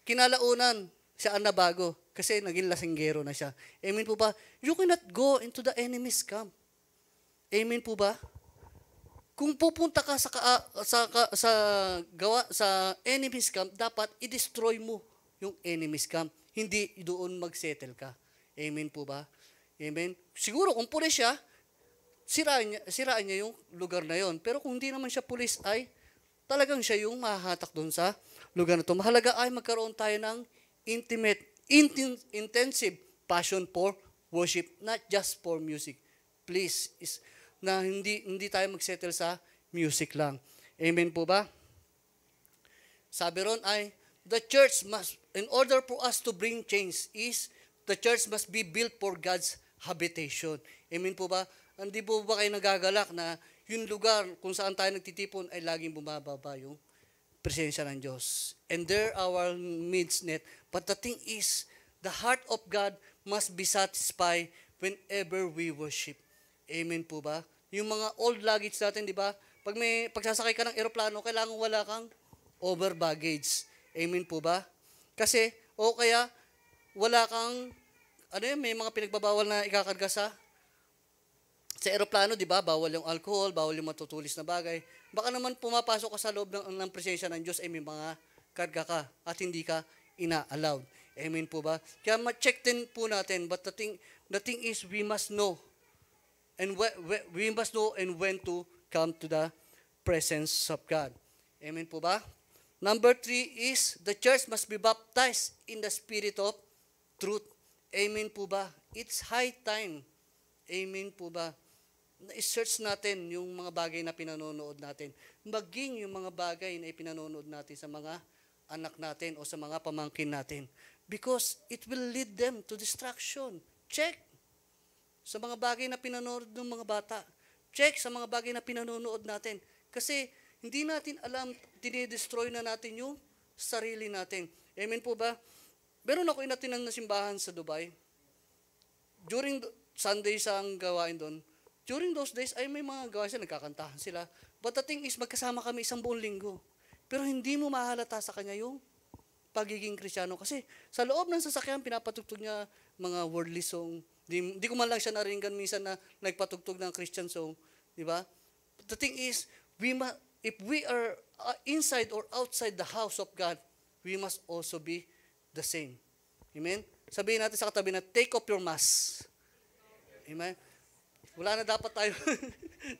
Kinalaunan, siya ang nabago kasi naging lasinggero na siya. Amen po ba? You cannot go into the enemy's camp. Amen po ba? Kung pupunta ka sa enemy's camp, dapat i-destroy mo yung enemy's camp. Hindi doon mag-settle ka. Amen po ba? Amen. Siguro kung pulis siya, siraan niya yung lugar na yon. Pero kung hindi naman siya pulis ay talagang siya yung mahahatak doon sa lugar na to. Mahalaga ay magkaroon tayo ng intensive passion for worship, not just for music. Please, na hindi tayo magsettle sa music lang. Amen po ba? Sabi ron ay, in order for us to bring change the church must be built for God's habitation. Amen po ba? Hindi po ba kayo nagagalak na yung lugar kung saan tayo nagtitipon ay laging bumababa yung presensya ng Diyos. And there our needs net. But the thing is, the heart of God must be satisfied whenever we worship. Amen po ba? Yung mga old luggage natin, di ba? Pag pagsasakay ka ng eroplano, kailangan wala kang over baggage. Amen po ba? Kasi, o kaya, wala kang, may mga pinagbabawal na ikakarga sa eroplano, di ba? Bawal yung alcohol, bawal yung matutulis na bagay. Baka naman pumapasok ka sa loob ng presensya ng Diyos, may mga karga ka at hindi ka ina-allowed. Amen po ba? Kaya ma-check din po natin, but the thing is, we must know and when to come to the presence of God. Amen po ba? Number 3 is, the church must be baptized in the spirit of truth. Amen po ba? It's high time. Amen po ba? I-search natin yung mga bagay na pinanonood natin. Maging yung mga bagay na ipinanonood natin sa mga anak natin o sa mga pamangkin natin. Because it will lead them to distraction. Check sa mga bagay na pinanonood ng mga bata. Check sa mga bagay na pinanonood natin. Kasi hindi natin alam, dinidestroy na natin yung sarili natin. Amen po ba? Meron ako inatinang na simbahan sa Dubai. During Sundays ang gawain doon, during those days ay may mga gawain sila, nagkakantahan sila. But the thing is, magkasama kami isang buong linggo. Pero hindi mo mahalata sa kanya yung pagiging Kristiyano. Kasi sa loob ng sasakyan, pinapatugtog niya mga worldly song. Di ko man lang siya naringgan minsan na nagpatugtog ng Christian song. Di ba? The thing is, if we are inside or outside the house of God, we must also be the same. Amen? Sabihin natin sa katabi na, take off your mask. Amen? Wala na dapat tayo.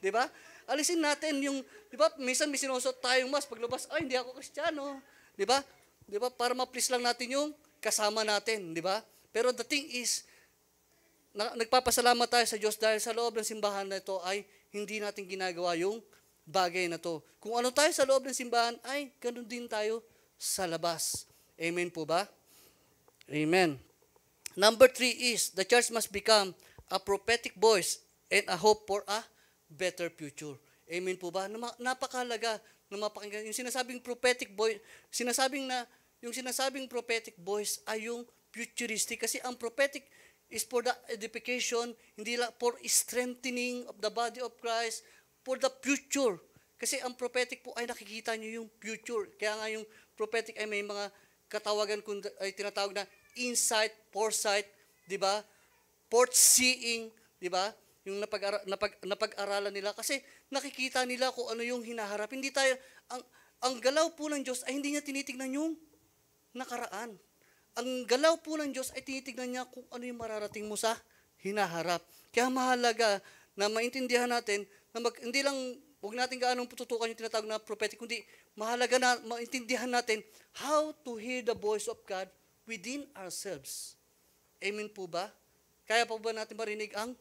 Di ba? Alisin natin yung, di ba, minsan may sinusot tayong mask, paglabas, ay, hindi ako Kristiyano. Di ba? Di ba? Para ma-please lang natin yung kasama natin. Di ba? Pero the thing is, nagpapasalamat tayo sa Diyos dahil sa loob ng simbahan na ito ay hindi natin ginagawa yung bagay na to. Kung ano tayo sa loob ng simbahan, ay ganun din tayo sa labas. Amen po ba? Amen. Number 3 is, the church must become a prophetic voice and a hope for a better future. Amen po ba? Napakalaga na mapakinggan. Yung sinasabing prophetic voice ay yung futuristic. Kasi ang prophetic is for the edification, hindi lang for strengthening of the body of Christ, for the future. Kasi ang prophetic po ay nakikita nyo yung future. Kaya nga yung prophetic ay may mga katawagan ay tinatawag na insight, foresight, di ba? Foreseeing, di ba? Yung napag-aralan nila. Kasi nakikita nila kung ano yung hinaharap. Hindi tayo, ang galaw po ng Diyos ay hindi niya tinitignan yung nakaraan. Ang galaw po ng Diyos ay tinitignan niya kung ano yung mararating mo sa hinaharap. Kaya mahalaga na maintindihan natin na hindi lang, huwag natin gaanong tutukan yung tinatawag na prophetic, kundi mahalaga na maintindihan natin how to hear the voice of God within ourselves. Amen po ba? Kaya pa ba natin marinig ang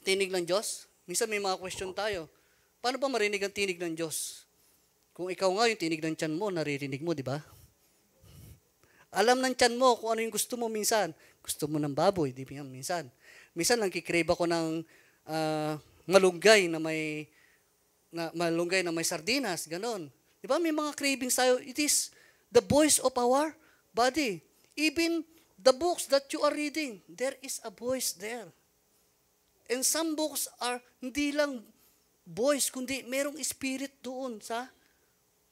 tinig ng Diyos? Minsan may mga question tayo. Paano ba marinig ang tinig ng Diyos? Kung ikaw nga yung tinig ng tiyan mo, naririnig mo, di ba? Alam ng tiyan mo kung ano yung gusto mo minsan. Gusto mo ng baboy, di ba minsan? Minsan lang kikrave ako ng malunggay na may sardinas, ganon. Di ba? May mga cravings tayo. It is the voice of our body. Even the books that you are reading, there is a voice there. And some books are hindi lang voice, kundi merong spirit doon sa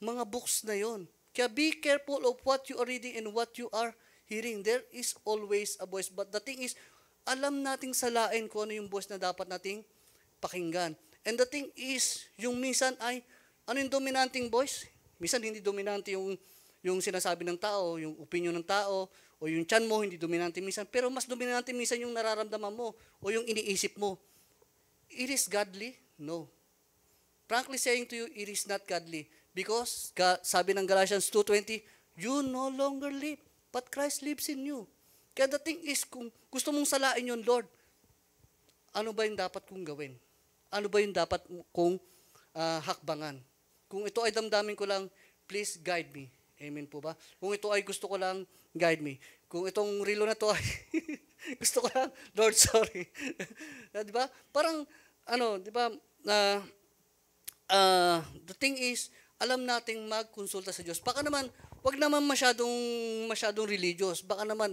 mga books na yon. Kaya be careful of what you are reading and what you are hearing. There is always a voice. But the thing is, alam nating salain kung ano yung voice na dapat nating pakinggan. And the thing is, yung minsan ay, ano yung dominanting voice? Minsan hindi dominante yung sinasabi ng tao, yung opinion ng tao, o yung tiyan mo, hindi dominante minsan. Pero mas dominante minsan yung nararamdaman mo, o yung iniisip mo. It is godly? No. Frankly saying to you, it is not godly. Because, sabi ng Galatians 2:20, you no longer live, but Christ lives in you. Kaya the thing is, kung gusto mong salain yun, Lord, ano ba yung dapat kong gawin? Ano ba yung dapat kong hakbangan? Kung ito ay damdamin ko lang, please guide me. Amen po ba? Kung ito ay gusto ko lang, guide me. Kung itong relo na to ay gusto ko lang, Lord, sorry. Di ba? Parang, di ba, the thing is, alam nating magkonsulta sa Diyos. Baka naman, wag naman masyadong religious. Baka naman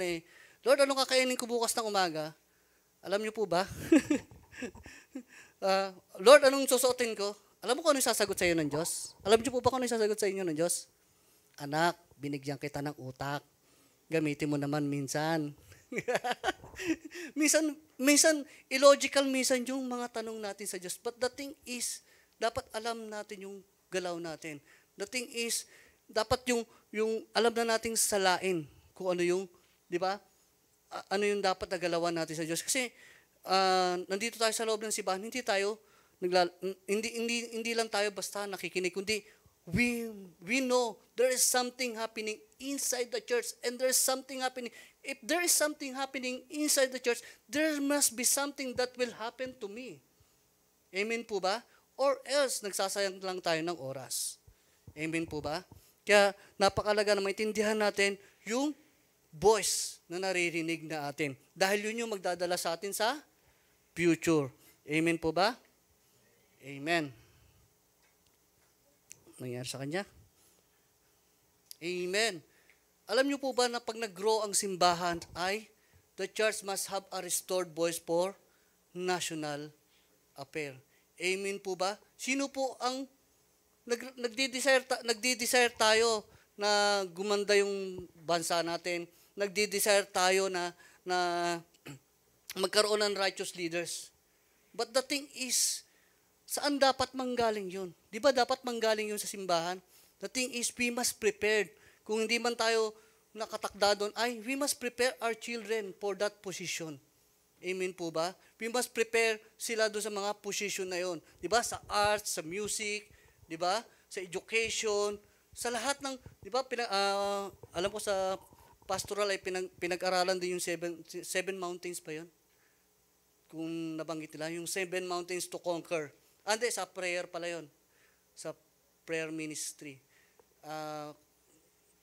Lord, anong kakainin ko bukas ng umaga? Alam niyo po ba? Lord, anong susuotin ko? Alam mo kung ano yung sasagot sa iyo ng Diyos? Alam niyo po ba kung ano yung sasagot sa inyo ng Diyos? Anak, binigyan kita ng utak. Gamitin mo naman minsan. minsan illogical minsan yung mga tanong natin sa Diyos. But the thing is, dapat alam natin yung galaw natin. The thing is, dapat yung alam na nating salain kung ano yung, di ba? Ano yung dapat na galawan natin sa Diyos. Kasi nandito tayo sa loob ng simbahan, hindi lang tayo basta nakikinig, kundi we know there is something happening inside the church, and there is something happening. If there is something happening inside the church, there must be something that will happen to me. Amen po ba? Or else, nagsasayang lang tayo ng oras. Amen po ba? Kaya napakalaga na maintindihan natin yung voice na naririnig na atin. Dahil yun yung magdadala sa atin sa future. Amen po ba? Amen. Nangyari sa kanya? Amen. Alam niyo po ba na pag nag-grow ang simbahan ay the church must have a restored voice for national affair. Amen po ba? Sino po ang nagdi-desire tayo na gumanda yung bansa natin? Nagdi-desire tayo na magkaroon ng righteous leaders. But the thing is, saan dapat manggaling yun? Di ba dapat manggaling yun sa simbahan? The thing is, we must prepare. Kung hindi man tayo nakatakda doon, we must prepare our children for that position. Amen po ba? We must prepare sila doon sa mga position na yon. Di ba? Sa arts, sa music, di ba? Sa education, sa lahat ng, di ba? Alam ko sa pastoral ay pinag-aralan din yung seven mountains pa yon. Kung nabanggit nila, yung 7 mountains to conquer. Hindi, sa prayer pala yon. Sa prayer ministry.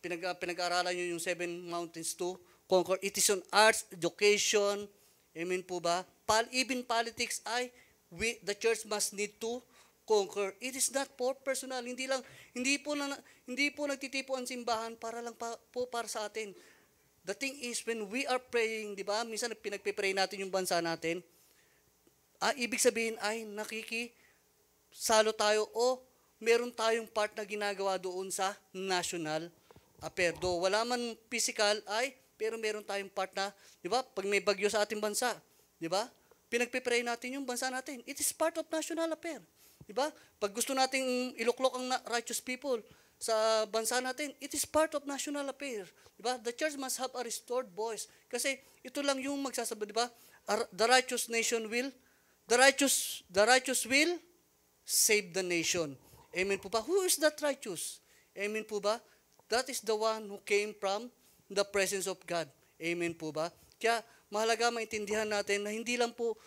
Pinag-aralan nyo yung 7 mountains to conquer. It is on arts, education, amen po ba? Even politics the church must need to conquer. It is not for personal. Hindi po nagtitipo ang simbahan para lang po para sa atin. The thing is, when we are praying, di ba, minsan pinagpipray natin yung bansa natin, ibig sabihin ay nakikisalo tayo o meron tayong part na ginagawa doon sa national affair. Do wala man physical pero meron tayong part na, di ba, pag may bagyo sa ating bansa, di ba, pinagpipray natin yung bansa natin. It is part of national affair. Di ba? Pag gusto nating iluklok ang righteous people sa bansa natin, it is part of national affair. Diba? The church must have a restored voice. Kasi ito lang yung magsasabi, diba? The righteous will save the nation. Amen po ba? Who is that righteous? Amen po ba? That is the one who came from the presence of God. Amen po ba? Kaya mahalaga maintindihan natin na hindi lang po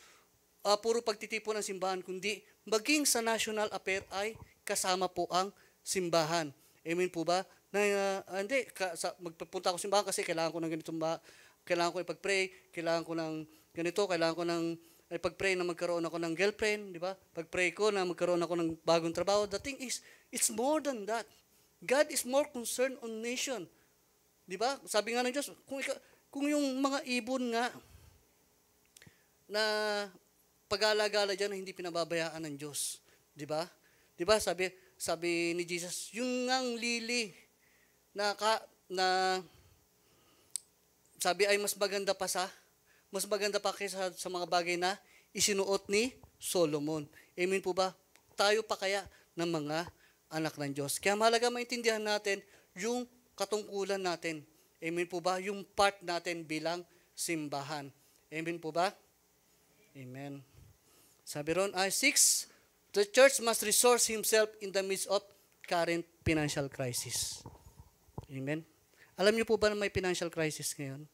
puro pagtitipon ng simbahan, kundi maging sa national affair ay kasama po ang simbahan. Amen po ba? Magpupunta ako simbahan kasi kailangan ko ng ganitong kailangan ko ipag-pray, kailangan ko ng ganito, kailangan ko ng ipag-pray na magkaroon ako ng girlfriend, di ba? Pag-pray ko na magkaroon ako ng bagong trabaho. The thing is, it's more than that. God is more concerned on nation. Di ba? Sabi nga ng Diyos, kung yung mga ibon nga na pag-alagala dyan na hindi pinababayaan ng Diyos. Di ba? Di ba? Sabi ni Jesus, yung ngang lili na sabi ay mas maganda pa kaysa sa mga bagay na isinuot ni Solomon. Amen po ba? Tayo pa kaya ng mga anak ng Diyos. Kaya mahalaga maintindihan natin yung katungkulan natin. Amen po ba? Yung part natin bilang simbahan. Amen po ba? Amen. Sabi ron, 6, the church must resource himself in the midst of current financial crisis. Amen? Alam niyo po ba na may financial crisis ngayon?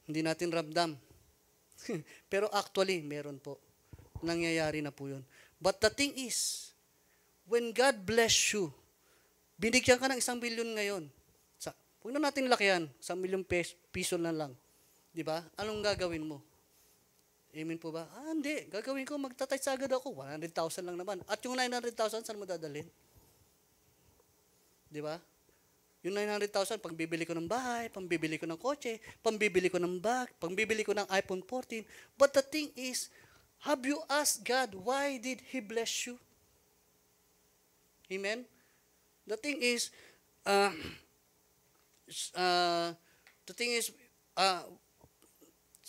Hindi natin ramdam. Pero actually, meron po. Nangyayari na po yun. But the thing is, when God bless you, binigyan ka ng 1 billion ngayon. Huwag na natin lakihan, 1 million piso na lang. Di ba? Anong gagawin mo? Amen po ba? Hindi. Gagawin ko, magtatay agad ako. 100,000 lang naman. At yung 900,000, saan mo dadalhin? Di ba? Yung 900,000, pagbibili ko ng bahay, pambibili ko ng kotse, pambibili ko ng bag, pambibili ko ng iPhone 14. But the thing is, have you asked God, why did He bless you? Amen? The thing is,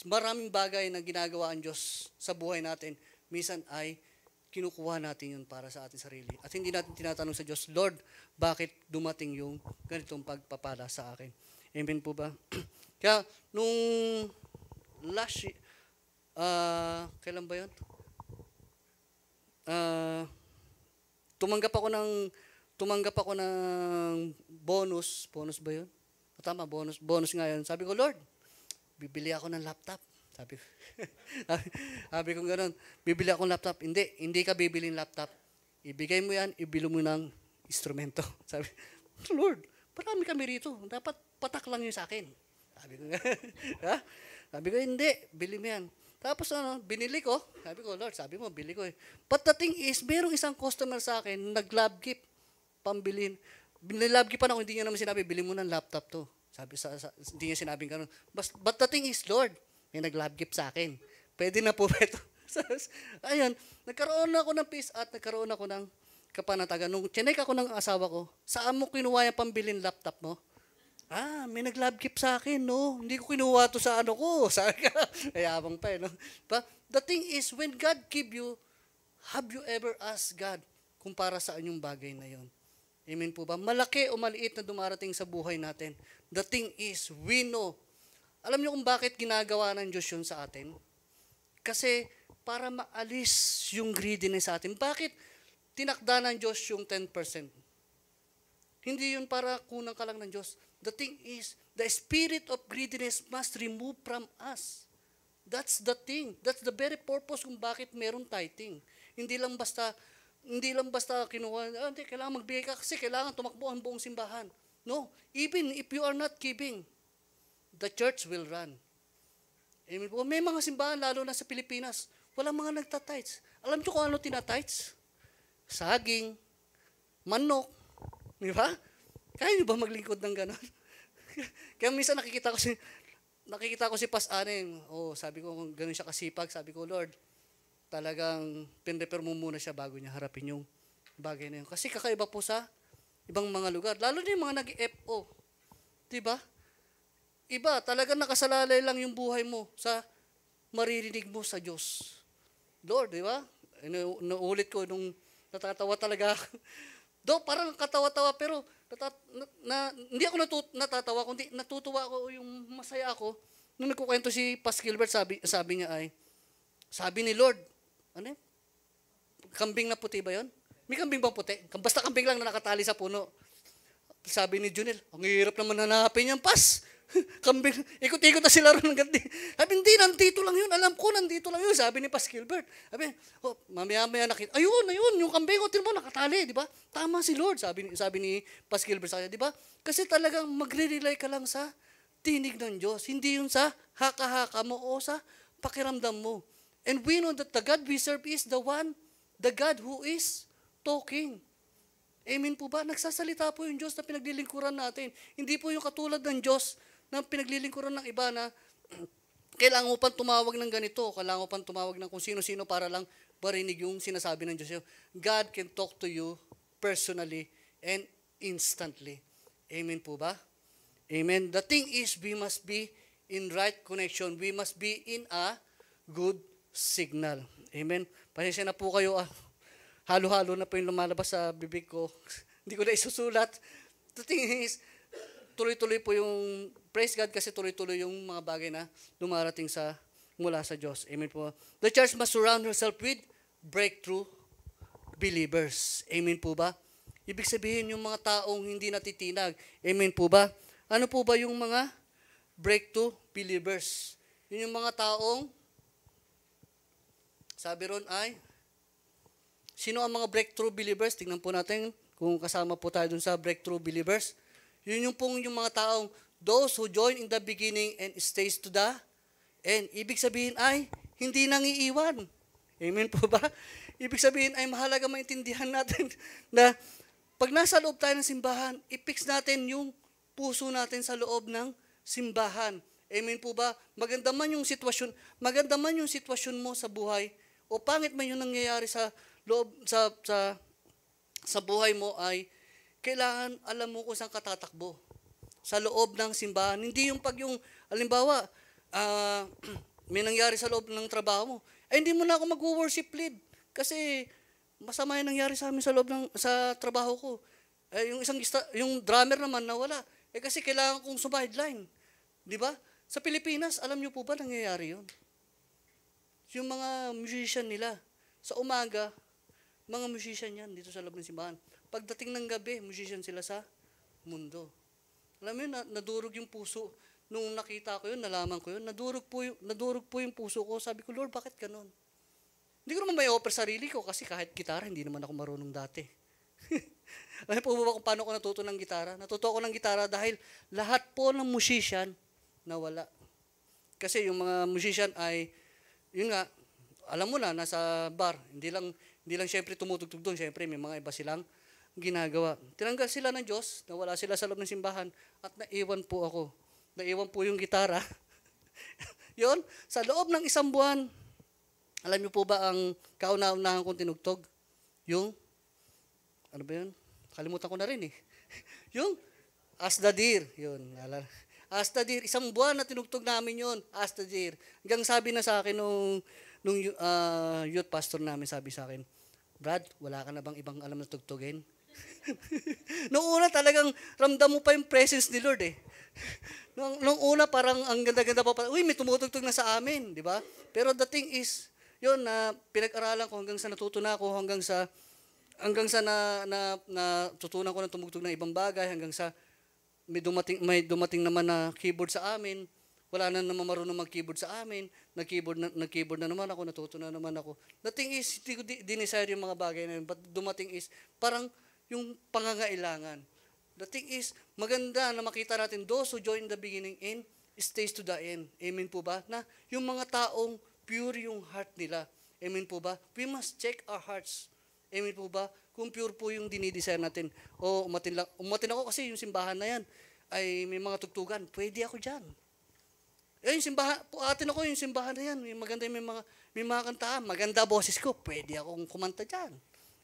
maraming bagay na ginagawa ang Diyos sa buhay natin, minsan ay kinukuha natin yun para sa ating sarili. At hindi natin tinatanong sa Diyos, Lord, bakit dumating yung ganitong pagpapala sa akin? Amen po ba? Kaya, nung kailan ba yun? Tumanggap ako ng bonus ba yun? Tama, bonus nga yun. Sabi ko, Lord, bibili ako ng laptop. Sabi ko gano'n, bibili ako ng laptop. Hindi ka bibili ng laptop. Ibigay mo yan, ibili mo ng instrumento. Sabi, Lord, marami kami rito. Dapat patak lang yun sa akin. Sabi ko, hindi, bili mo yan. Tapos binili ko. Sabi ko, Lord, sabi mo, bili ko eh. But the thing is, merong isang customer sa akin, nag-love gift, pambilin. Binilab gift pa ako, hindi niya naman sinabi, bili mo ng laptop to. Hindi niya sinabing gano'n. But the thing is, Lord, may nag-love gift sa akin. Pwede na po ba ito? Ayun, nagkaroon ako ng peace at nagkaroon ako ng kapanatagan. Nung chinek ako ng asawa ko, saan mo kinuha yung pambilin laptop mo? May nag-love gift sa akin, no? Hindi ko kinuha to sa ano ko. Ayabang pa, no? But the thing is, when God give you, have you ever asked God kung para saan yung bagay na yon? Amen po ba? Malaki o maliit na dumarating sa buhay natin. The thing is, we know. Alam niyo kung bakit ginagawa ng Diyos yun sa atin? Kasi para maalis yung greediness sa atin. Bakit tinakda ng Diyos yung 10%? Hindi yun para kunang ka lang ng Diyos. The thing is, the spirit of greediness must remove from us. That's the thing. That's the very purpose kung bakit meron tithing. Hindi lang basta kinuha, kailangan magbigay ka kasi kailangan tumakbo ang buong simbahan. No, even if you are not giving, the church will run. Amen po. May mga simbahan, lalo na sa Pilipinas, walang mga nagtatites. Alam niyo kung ano tinatites? saging, manok, di ba? Kaya niyo ba maglingkod ng gano'n? Kaya minsan nakikita ko si Pas Aning. Oh, sabi ko kung gano'n siya kasipag, sabi ko, Lord, talagang pinrepair mo muna siya bago niya harapin yung bagay na yun. Kasi kakaiba po sa ibang mga lugar. Lalo na yung mga nag-FO. Diba? Iba, talagang nakasalalay lang yung buhay mo sa maririnig mo sa Diyos. Lord, di ba? Naulit ko nung natatawa talaga. Do, parang katawa-tawa, pero hindi ako natatawa, kundi natutuwa ako, yung masaya ako. Nung nagkukwento si Pas Gilbert, sabi niya ay, sabi ni Lord, ano yun? Kambing na puti ba yun? May kambing bang puti? Basta kambing lang na nakatali sa puno. Sabi ni Junel, ang hirap naman hanapin yung Pas. Kambing, ikot-ikot na sila ron ng gandi. Sabi, hindi, nandito lang yun. Alam ko, nandito lang yun. Sabi ni Pas Gilbert. Sabi, oh, mamaya nakita. Ayun, yung kambing, tingnan mo, nakatali, di ba? Tama si Lord, sabi ni Pas Gilbert sa kanya, di ba? Kasi talagang magre-rely ka lang sa tinig ng Diyos. Hindi yun sa haka-haka mo o sa pakiramdam mo. And we know that the God we serve is the God who is talking. Amen po ba? Nagsasalita po yung Diyos na pinaglilingkuran natin. Hindi po yung katulad ng Diyos na pinaglilingkuran ng iba na kailangan mo pang tumawag ng ganito, kailangan mo pang tumawag ng kung sino-sino para lang marinig yung sinasabi ng Diyos. God can talk to you personally and instantly. Amen po ba? Amen. The thing is, we must be in right connection. We must be in a good signal. Amen. Pasensya na po kayo. Halo-halo na po yung lumalabas sa bibig ko. Hindi ko na isusulat. The thing is, tuloy-tuloy po yung, praise God kasi tuloy-tuloy yung mga bagay na dumarating mula sa Diyos. Amen po. The church must surround herself with breakthrough believers. Amen po ba? Ibig sabihin yung mga taong hindi natitinag. Amen po ba? Ano po ba yung mga breakthrough believers? Yun yung mga taong, sabi ron ay, sino ang mga breakthrough believers? Tingnan po natin kung kasama po tayo dun sa breakthrough believers. Yun yung mga taong, those who join in the beginning and stays to the end. Ibig sabihin ay, hindi nangiiwan. Amen po ba? Ibig sabihin ay mahalaga maintindihan natin na pag nasa loob tayo ng simbahan, i-fix natin yung puso natin sa loob ng simbahan. Amen po ba? Maganda man yung sitwasyon mo sa buhay, o pangit man yung nangyayari sa loob sa buhay mo ay kailangan alam mo kung saan ka tatakbo. Sa loob ng simbahan. Hindi yung halimbawa, may nangyari sa loob ng trabaho mo, ay hindi mo na ako mag-worship lead. Kasi masama yung nangyari sa amin sa trabaho ko. Yung drummer naman nawala. Kasi kailangan kong sumideline. Di ba? Sa Pilipinas, alam niyo po ba nangyayari yun? Yung mga musician nila, sa umaga, mga musician yan dito sa loob ng simbahan. Pagdating ng gabi, musician sila sa mundo. Alam mo yun, nadurog yung puso. Nung nakita ko yun, nalaman ko yun, nadurog po yung puso ko. Sabi ko, Lord, bakit ganon? Hindi ko naman may offer sarili ko kasi kahit gitara, hindi naman ako marunong dati. Alam po ba kung paano ako natuto ng gitara? Natuto ako ng gitara dahil lahat po ng musician nawala. Kasi yung mga musician ay, yun nga, alam mo na, nasa bar. Hindi lang syempre tumutugtog doon. Syempre may mga iba silang ginagawa. Tinanggal sila ng Diyos, nawala sila sa loob ng simbahan, at naiwan po ako. Naiwan po yung gitara. Yun, sa loob ng 1 buwan, alam niyo po ba ang kauna-unahan kong tinugtog? Yung, ano ba yun? Kalimutan ko na rin eh. Yung, As the Deer. Yun, As the Deer. 1 buwan na tinugtog namin yun. As the Deer. Hanggang sabi na sa akin nung youth pastor namin, sabi sa akin, Brad, wala ka na bang ibang alam na tugtugin? Noong una talagang ramdam mo pa yung presence ni Lord eh. Noong una parang ang ganda-ganda pa, uy, may tumutugtog na sa amin, di ba? Pero the thing is, yun na pinag-aralan ko hanggang sa natuto na ako, hanggang sa natutunan ko na tumugtog ng ibang bagay, hanggang sa may dumating naman na keyboard sa amin. Wala na naman marunong mag-keyboard sa amin. Nag-keyboard na naman ako, natuto na naman ako. The thing is, hindi ko dinesire yung mga bagay na yun. But dumating is, parang yung pangangailangan. The thing is, maganda na makita natin those who join in the beginning and stays to the end. Amen po ba? Na yung mga taong pure yung heart nila. Amen po ba? We must check our hearts. Amen po ba? Kung pure po yung dinidesire natin, umatin ako kasi yung simbahan na yan ay may mga tugtugan, pwede ako dyan. Yung simbahan, atin ako yung simbahan na yan, maganda may mga kantahan, maganda boses ko, pwede akong kumanta dyan.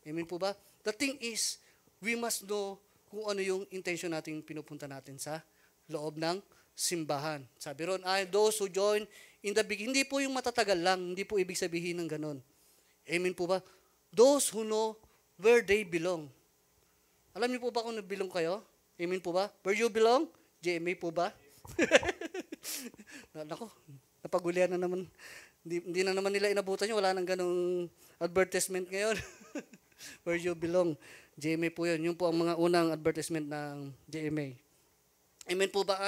Amen po ba? The thing is, we must know kung ano yung intention natin pinupunta natin sa loob ng simbahan. Sabi ron, those who join in the beginning, hindi po yung matatagal lang, hindi po ibig sabihin ng ganon. Amen po ba? Those who know where they belong. Alam niyo po ba kung nabilong kayo? Amen po ba? Where you belong? GMA po ba? Nako, napagulian na naman. Hindi na naman nila inabutan nyo. Wala nang ganong advertisement ngayon. Where you belong. GMA po yun. Yun po ang mga unang advertisement ng GMA. Amen po ba?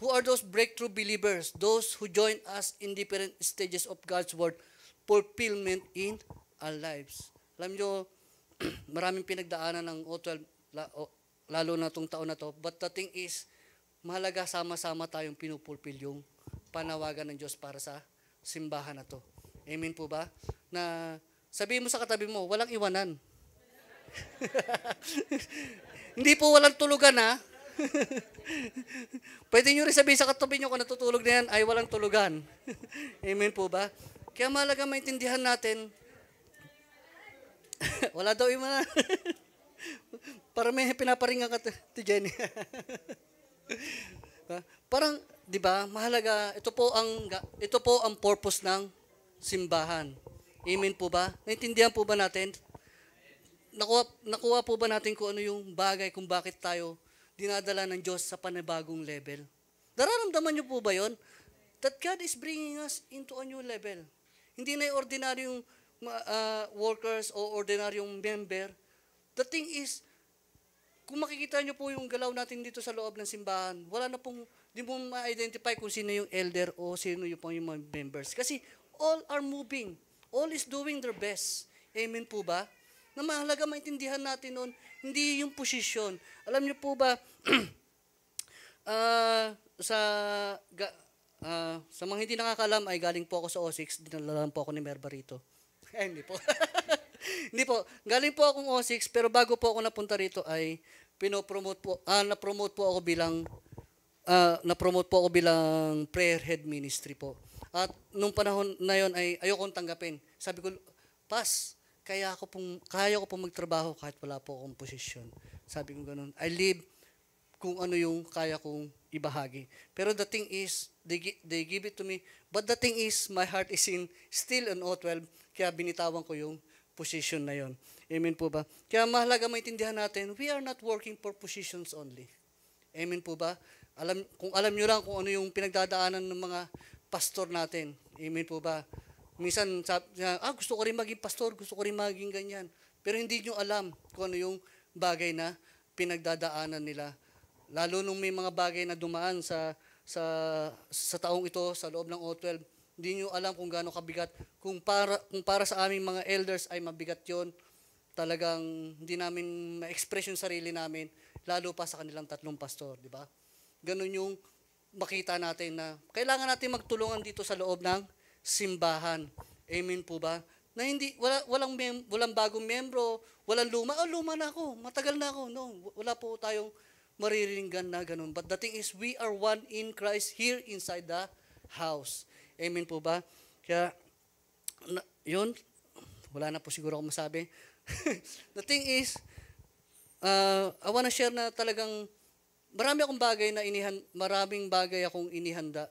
Who are those breakthrough believers? Those who join us in different stages of God's word fulfillment in our lives. Alam nyo, maraming pinagdaanan ng O12, lalo na itong taon na to. But the thing is, mahalaga sama-sama tayong pinupulpil yung panawagan ng Diyos para sa simbahan na to. Amen po ba? Na sabihin mo sa katabi mo, walang iwanan. Hindi po walang tulugan, ha? Pwede nyo rin sabihin sa katabi nyo kung natutulog na yan, ay walang tulugan. Amen po ba? Kaya mahalaga maintindihan natin, wala daw iwanan. Para may pinaparingan ka to Jenny. Parang, 'di ba? Mahalaga, ito po ang purpose ng simbahan. Amen po ba? Naintindihan po ba natin? Nakuha po ba natin kung ano yung bagay kung bakit tayo dinadala ng Diyos sa panibagong level? Nararamdaman niyo po ba 'yon? That God is bringing us into a new level. Hindi na yung ordinaryong workers o ordinaryong member. The thing is, kung makikita nyo po yung galaw natin dito sa loob ng simbahan, wala na pong, di mo ma-identify kung sino yung elder o sino yung mga members. Kasi all are moving. All is doing their best. Amen po ba? Na mahalaga maintindihan natin noon, hindi yung posisyon. Alam nyo po ba, sa mga hindi nakakalam ay galing po ako sa O6, dinala po ako ni Merba rito. Hindi po. Hindi po. Galing po akong O6, pero bago po ako napunta rito ay na-promote po ako bilang prayer head ministry po. At nung panahon na yon ay ayokong tanggapin. Sabi ko, kaya ko pong magtrabaho kahit wala po akong posisyon. Sabi ko ganun. I live kung ano yung kaya kong ibahagi. Pero the thing is, they give it to me. But the thing is, my heart is still on O12, kaya binitawan ko yung position na yon. Amen po ba? Kaya mahalaga maintindihan natin, we are not working for positions only. Amen po ba? Kung alam nyo lang kung ano yung pinagdadaanan ng mga pastor natin. Amen po ba? Minsan, gusto ko rin maging pastor, gusto ko rin maging ganyan. Pero hindi nyo alam kung ano yung bagay na pinagdadaanan nila. Lalo nung may mga bagay na dumaan sa taong ito, sa loob ng O12, hindi nyo alam kung gaano kabigat. Kung para sa aming mga elders ay mabigat yon, talagang hindi namin ma-express yung sarili namin, lalo pa sa kanilang 3 pastor, di ba? Ganun yung makita natin na kailangan natin magtulungan dito sa loob ng simbahan. Amen po ba? Na walang bagong membro, walang luma. Luma na ako, matagal na ako. No, wala po tayong mariringgan na ganun. But the thing is, we are one in Christ here inside the house. Amen po ba? Kaya, yun, wala na po siguro akong masabi. The thing is, I wanna share na talagang maraming bagay akong inihanda.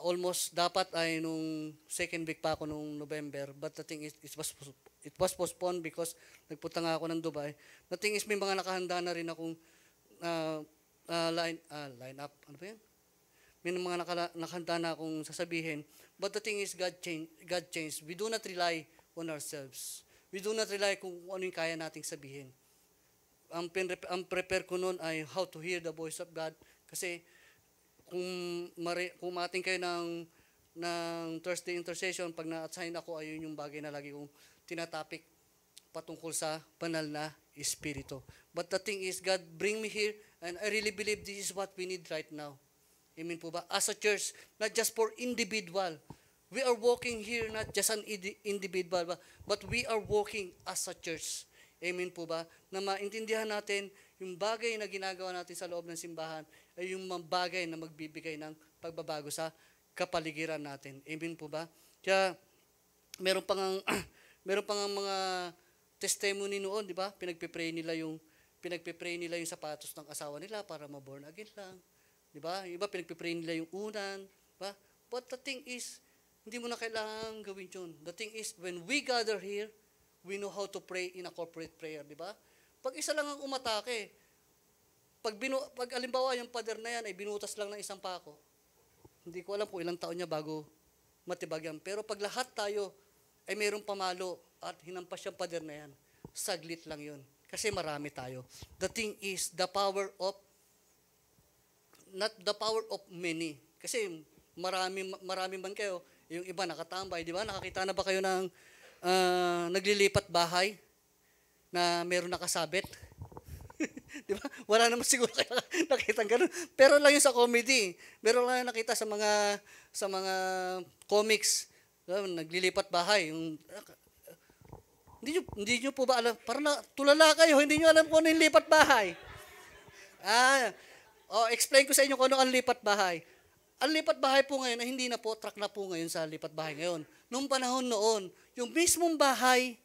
Almost dapat ay nung second week pa ako nung November, but the thing is, it was postponed because nagpunta nga ako ng Dubai. The thing is, may mga nakahanda na rin akong line up. Ano ba yan? May mga nakahanda na akong sasabihin. But the thing is, God changed. We do not rely on ourselves. We do not rely kung ano yung kaya nating sabihin. Ang prepare ko noon ay how to hear the voice of God. Kasi kung mating kayo ng Thursday intercession, pag na-assign ako, ayun yung bagay na lagi kong tinatapik patungkol sa banal na Espiritu. But the thing is, God bring me here, and I really believe this is what we need right now. Amen po ba? As a church, not just for individual, We are walking here not just an individual, but we are walking as a church. Amen po ba? Na maintindihan natin yung bagay na ginagawa natin sa loob ng simbahan ay yung mga bagay na magbibigay ng pagbabago sa kapaligiran natin. Amen po ba? Kaya meron pang meron pang mga testimony noon, di ba? Pinagpe-pray nila yung sapatos ng asawa nila para ma-born again lang. Di ba? Iba pinagpe-pray nila yung unan, di ba? But the thing is, hindi mo na kailangan gawin yun. The thing is, when we gather here, we know how to pray in a corporate prayer, di ba? Pag isa lang ang umatake, pag alimbawa yung pader na yan ay binutas lang ng isang pako, hindi ko alam kung ilang taon niya bago matibag yan. Pero pag lahat tayo ay mayroong pamalo at hinampas yung pader na yan, saglit lang yun. Kasi marami tayo. The thing is, not the power of many. Kasi marami man kayo, yung iba nakatambay, di ba? Nakakita na ba kayo ng naglilipat bahay na meron nakasabit? Di ba? Wala naman siguro kayo nakita ganun. Pero lang yun sa comedy. Meron lang yung nakita sa mga comics. Naglilipat bahay. Hindi nyo po ba alam? Parang tulala kayo, hindi nyo alam kung ano yung lipat bahay. Explain ko sa inyo kung ano ang lipat bahay. Ang lipat bahay po ngayon, hindi na po, truck na po ngayon sa lipat bahay ngayon. Noong panahon noon, yung mismong bahay,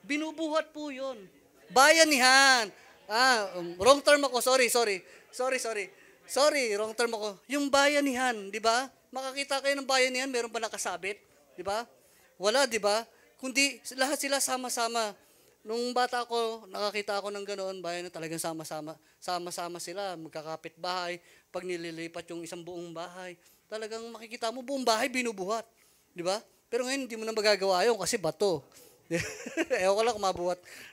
binubuhat po yun. Bayanihan. Wrong term ako, sorry, wrong term ako. Yung bayanihan, di ba? Makakita kayo ng bayanihan, meron ba nakasabit? Di ba? Wala, di ba? Kundi lahat sila sama-sama. Nung bata ako, nakakita ako ng ganoon, bayan na talagang sama-sama. Sama-sama sila, magkakapit bahay. Pag nililipat yung isang buong bahay, talagang makikita mo buong bahay binubuhat. Di ba? Pero ngayon, hindi mo na magagawa yun kasi bato. Ewan ko lang kung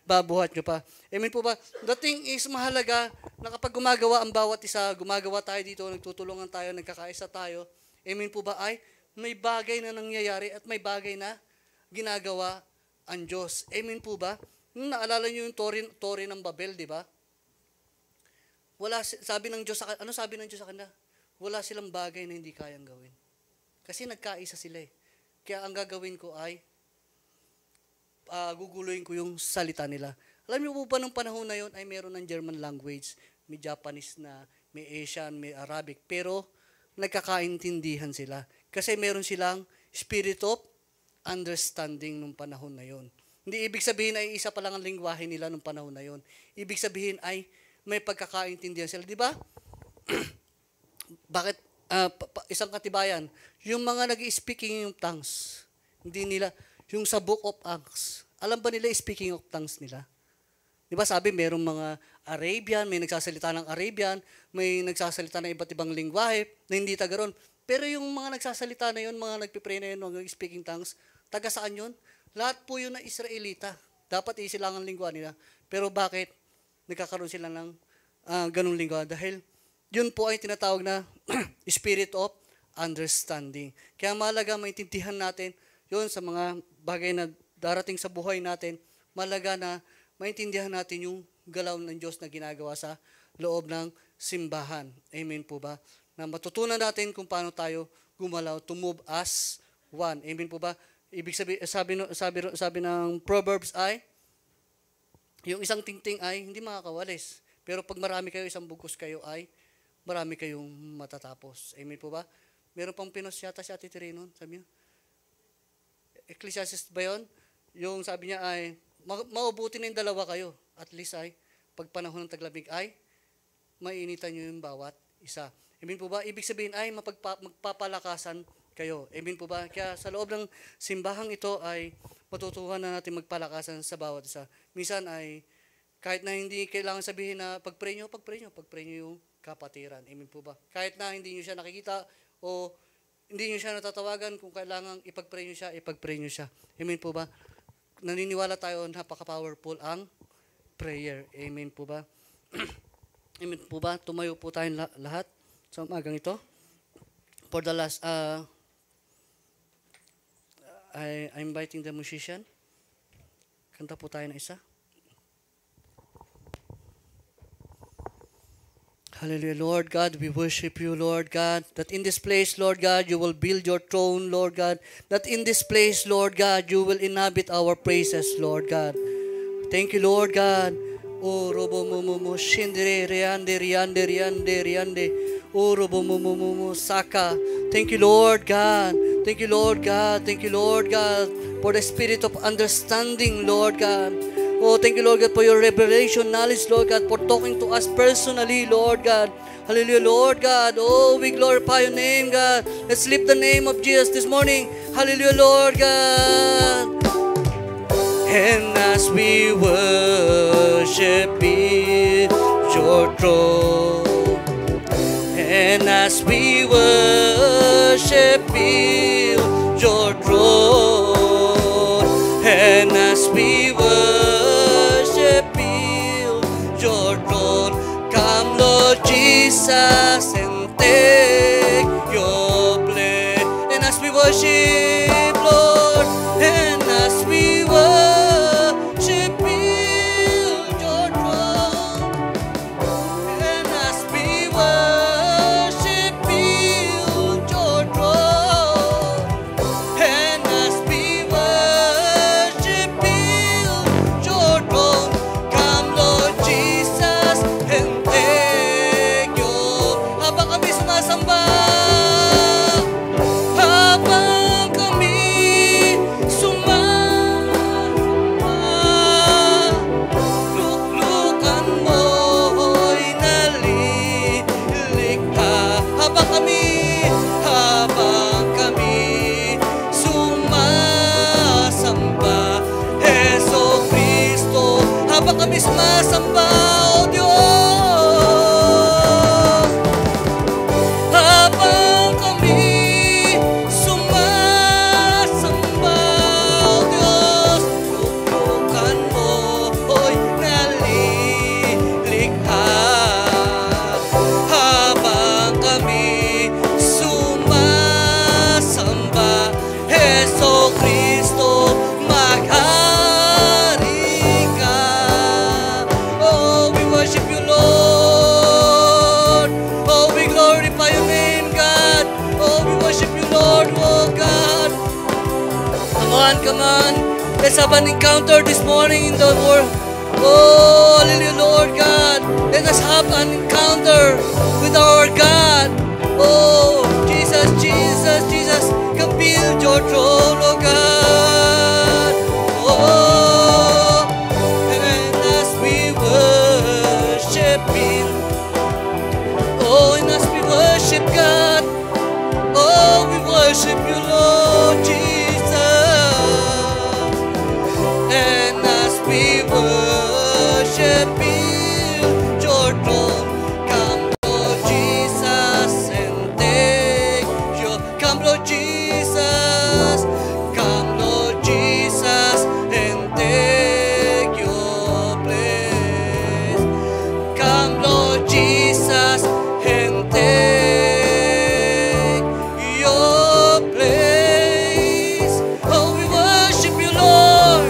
babuhat nyo pa. Amen po ba? The thing is, mahalaga na kapag gumagawa ang bawat isa, gumagawa tayo dito, nagtutulungan tayo, nagkakaisa tayo, amen po ba ay may bagay na nangyayari at may bagay na ginagawa ang Diyos. Amen po ba? Naalala niyo yung Tore ng Babel, di ba? Sabi ng Diyos sa kanila? Wala silang bagay na hindi kayang gawin. Kasi nagkaisa sila eh. Kaya ang gagawin ko ay guguluhin ko yung salita nila. Alam niyo po ba nung panahon na yon ay meron ng German language, may Japanese na, may Asian, may Arabic, pero nagkakaintindihan sila. Kasi meron silang spirit of understanding nung panahon na yon. Hindi ibig sabihin ay isa pa lang ang lingwahe nila nung panahon na yon. Ibig sabihin ay may pagkakaintindihan sila. Di ba? Bakit? Isang katibayan, yung mga nag-speaking yung tongues, hindi nila, yung sa Book of Acts, alam ba nila speaking of tongues nila? Di ba sabi, merong mga Arabian, may nagsasalita ng Arabian, may nagsasalita ng iba't ibang lingwahe na hindi taga ron. Pero yung mga nagsasalita na yun, mga nagpipray na yun, mga speaking tongues, taga saan yun? Lahat po yun na Israelita. Dapat isilangan lingwa nila. Pero bakit nagkakaroon sila ng ganung lingwa? Dahil yun po ay tinatawag na spirit of understanding. Kaya mahalaga maintindihan natin yun sa mga bagay na darating sa buhay natin. Mahalaga na maintindihan natin yung galaw ng Diyos na ginagawa sa loob ng simbahan. Amen po ba? Na matutunan natin kung paano tayo gumalaw, to move as one. Amen po ba? Ibig sabi ng Proverbs ay, yung isang tingting ay hindi makakawalis. Pero pag marami kayo, isang bugos kayo ay marami kayong matatapos. Amen po ba? Meron pang pinos yata si Ate Terinon, sabi niya. Ecclesiastes ba yun? Yung sabi niya ay, maubuti na yung dalawa kayo. At least ay, pag panahon ng taglamig ay, mainitan nyo yung bawat isa. Amen po ba? Ibig sabihin ay, magpapalakasan kayo. Amen po ba? Kaya sa loob ng simbahang ito ay, matutuhan na natin magpalakasan sa bawat isa. Minsan ay, kahit na hindi kailangan sabihin na pag-pray nyo yung kapatiran. Amen po ba? Kahit na hindi nyo siya nakikita o hindi nyo siya natatawagan, kung kailangan ipag-pray nyo siya. Amen po ba? Naniniwala tayo, napaka-powerful ang prayer. Amen po ba? Amen po ba? Tumayo po tayong lahat sa umagang ito. For the last, I'm inviting the musician. Kanta po tayo na isa. Hallelujah. Lord God, we worship you, Lord God, that in this place, Lord God, you will build your throne, Lord God, that in this place, Lord God, you will inhabit our praises, Lord God. Thank you, Lord God. Oh, robo mo mo mo shindere riande riande riande riande. Oh, robo mo mo mo mo saka. Thank you, Lord God. Thank you, Lord God. Thank you, Lord God, for the spirit of understanding, Lord God. Oh, thank you, Lord God, for your revelation knowledge, Lord God, for talking to us personally, Lord God. Hallelujah, Lord God. Oh, we glorify your name, God. Let's lift the name of Jesus this morning. Hallelujah, Lord God. And as we worship in your throne, and as we worship in your throne, and as we worship in your throne, come Lord Jesus and take your place. And as we worship, Lord, and as we worship in your throne, and as we worship in your throne, and as we worship in your throne, come Lord Jesus and take your. Habang kami sumasamba, habang kami sumasamba, luklukan mo'y nalilikha. Habang kami sumasamba, Heso Kristo, habang kami sumasamba, O Diyos, habang kami sumasamba, O Diyos, luklukan mo'y nalilikha. Habang kami sumasamba, Heso Kristo, maghari ka. Oh, we worship you, Lord. Oh, we glorify your name, God. Oh, we worship you, Lord, oh God. Come on. Let's have an encounter this morning in the world. Oh, hallelujah, Lord God. Let us have an encounter with our God. Oh, Jesus, Jesus, Jesus, come build your throne, oh God. Oh, and as we worship Him, oh, and as we worship God, oh, we worship you, Lord Jesus. And as we worship in your throne, come Lord Jesus and take your. Come Lord Jesus, come Lord Jesus and take your place. Come Lord Jesus and take your place. Oh, we worship you, Lord.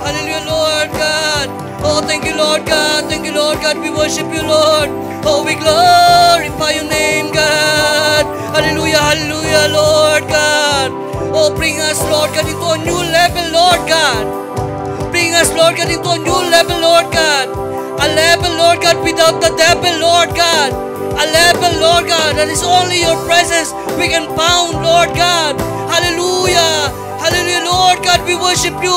Hallelujah, Lord God. Oh, thank you, Lord God. Thank you, Lord God. We worship you, Lord. Oh, we glorify your name, God. Hallelujah, hallelujah, Lord God. Oh, bring us, Lord God, into a new level, Lord God. Bring us, Lord God, into a new level, Lord God. A level, Lord God, without the devil, Lord God. A level, Lord God, that is only your presence we can found, Lord God. Hallelujah. Hallelujah, Lord God. We worship you,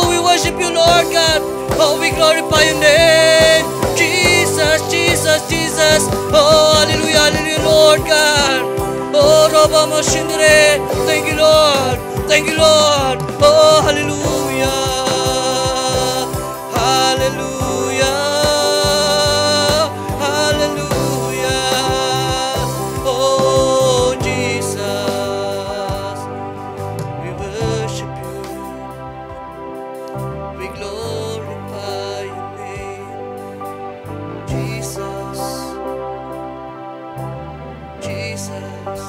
Lord God. Oh, we glorify your name. Jesus, Jesus, Jesus. Oh, hallelujah, hallelujah, Lord God. Oh, Rabba Mashindre. Thank you, Lord. Thank you, Lord. Oh, hallelujah. Hallelujah. Hallelujah. Oh, Jesus. We worship you. We glorify your name. Jesus. Jesus.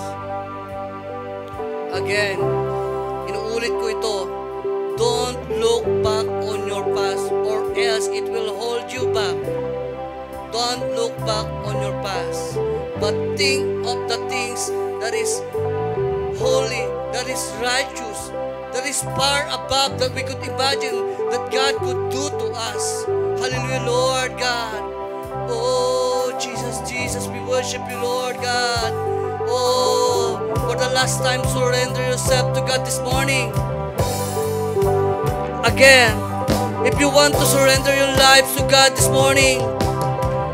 Again, inuulit ko ito. Don't look back on your past or else it will hold you back. Don't look back on your past. but think of the things that is holy, that is righteous, that is far above that we could imagine that God could do to us. Hallelujah, Lord God. Oh, Jesus, Jesus, we worship you, Lord God. Oh, for the last time, surrender yourself to God this morning. Again, if you want to surrender your life to God this morning,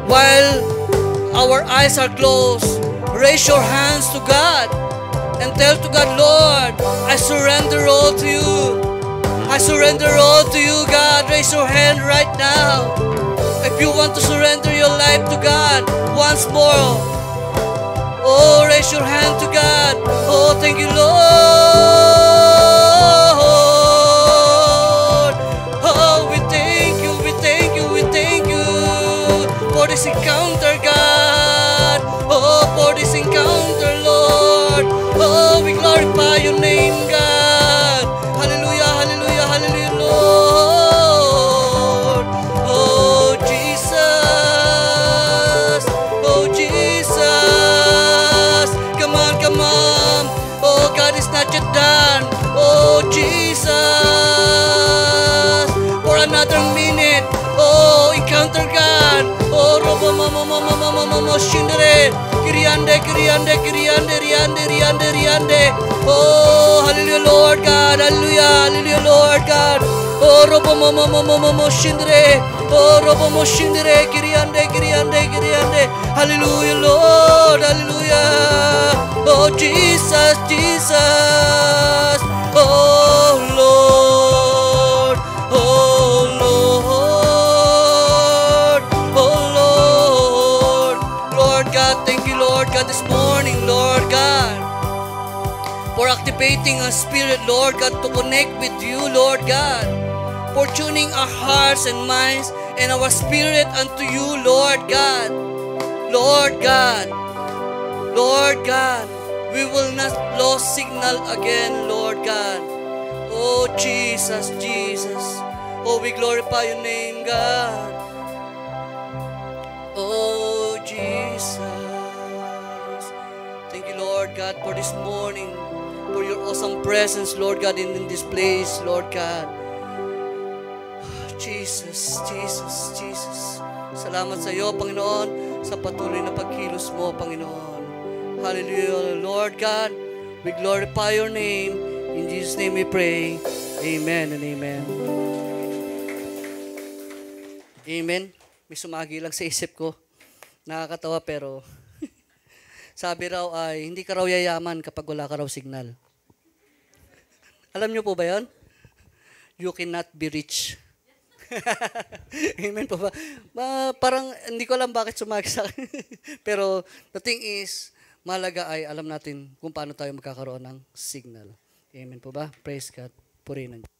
while our eyes are closed, raise your hands to God and tell to God, Lord, I surrender all to you. I surrender all to you, God. Raise your hand right now. If you want to surrender your life to God once more, oh, raise your hand to God. Oh, thank you, Lord. Oh, we thank you, we thank you, we thank you for this encounter, God. Oh, for this encounter, Lord. Oh, we glorify your name, God. Hallelujah, hallelujah, hallelujah, Lord. Oh, Jesus. Oh, Jesus. Come on, come on. Oh, God is not yet done. Oh, Jesus. For another minute. Oh, encounter God. Oh, robo mama mama mama mama shindere. Kiriande, kiriande, kiriande, riande, riande, riande. Oh, hallelujah, Lord God. Hallelujah, hallelujah, Lord God. Oh, robo mama mama mama shindere. Oh, robo mo shindere. Kiriande, kiriande, kiriande. Hallelujah, Lord. Hallelujah. Oh, Jesus, Jesus. Oh, Lord. Oh, Lord. Oh, Lord. Lord God, thank you, Lord God, this morning, Lord God, for activating our spirit, Lord God, to connect with you, Lord God, for tuning our hearts and minds and our spirit unto you, Lord God. Lord God, Lord God, we will not lose signal again, Lord God. Oh, Jesus, Jesus. Oh, we glorify your name, God. Oh, Jesus. Thank you, Lord God, for this morning, for your awesome presence, Lord God, in this place, Lord God. Jesus, Jesus, Jesus. Salamat sa iyo, Panginoon, sa patuloy na pagkilos mo, Panginoon. Hallelujah, Lord God. We glorify your name. In Jesus' name we pray. Amen and amen. Amen. May sumagi lang sa isip ko. Nakakatawa pero sabi raw ay hindi ka raw yayaman kapag wala ka raw signal. Alam niyo po ba yan? You cannot be rich. Amen po ba? Parang hindi ko alam bakit sumagi sa akin. Pero the thing is, mahalaga ay alam natin kung paano tayo magkakaroon ng signal. Amen po ba? Praise God. Purihin ang Diyos.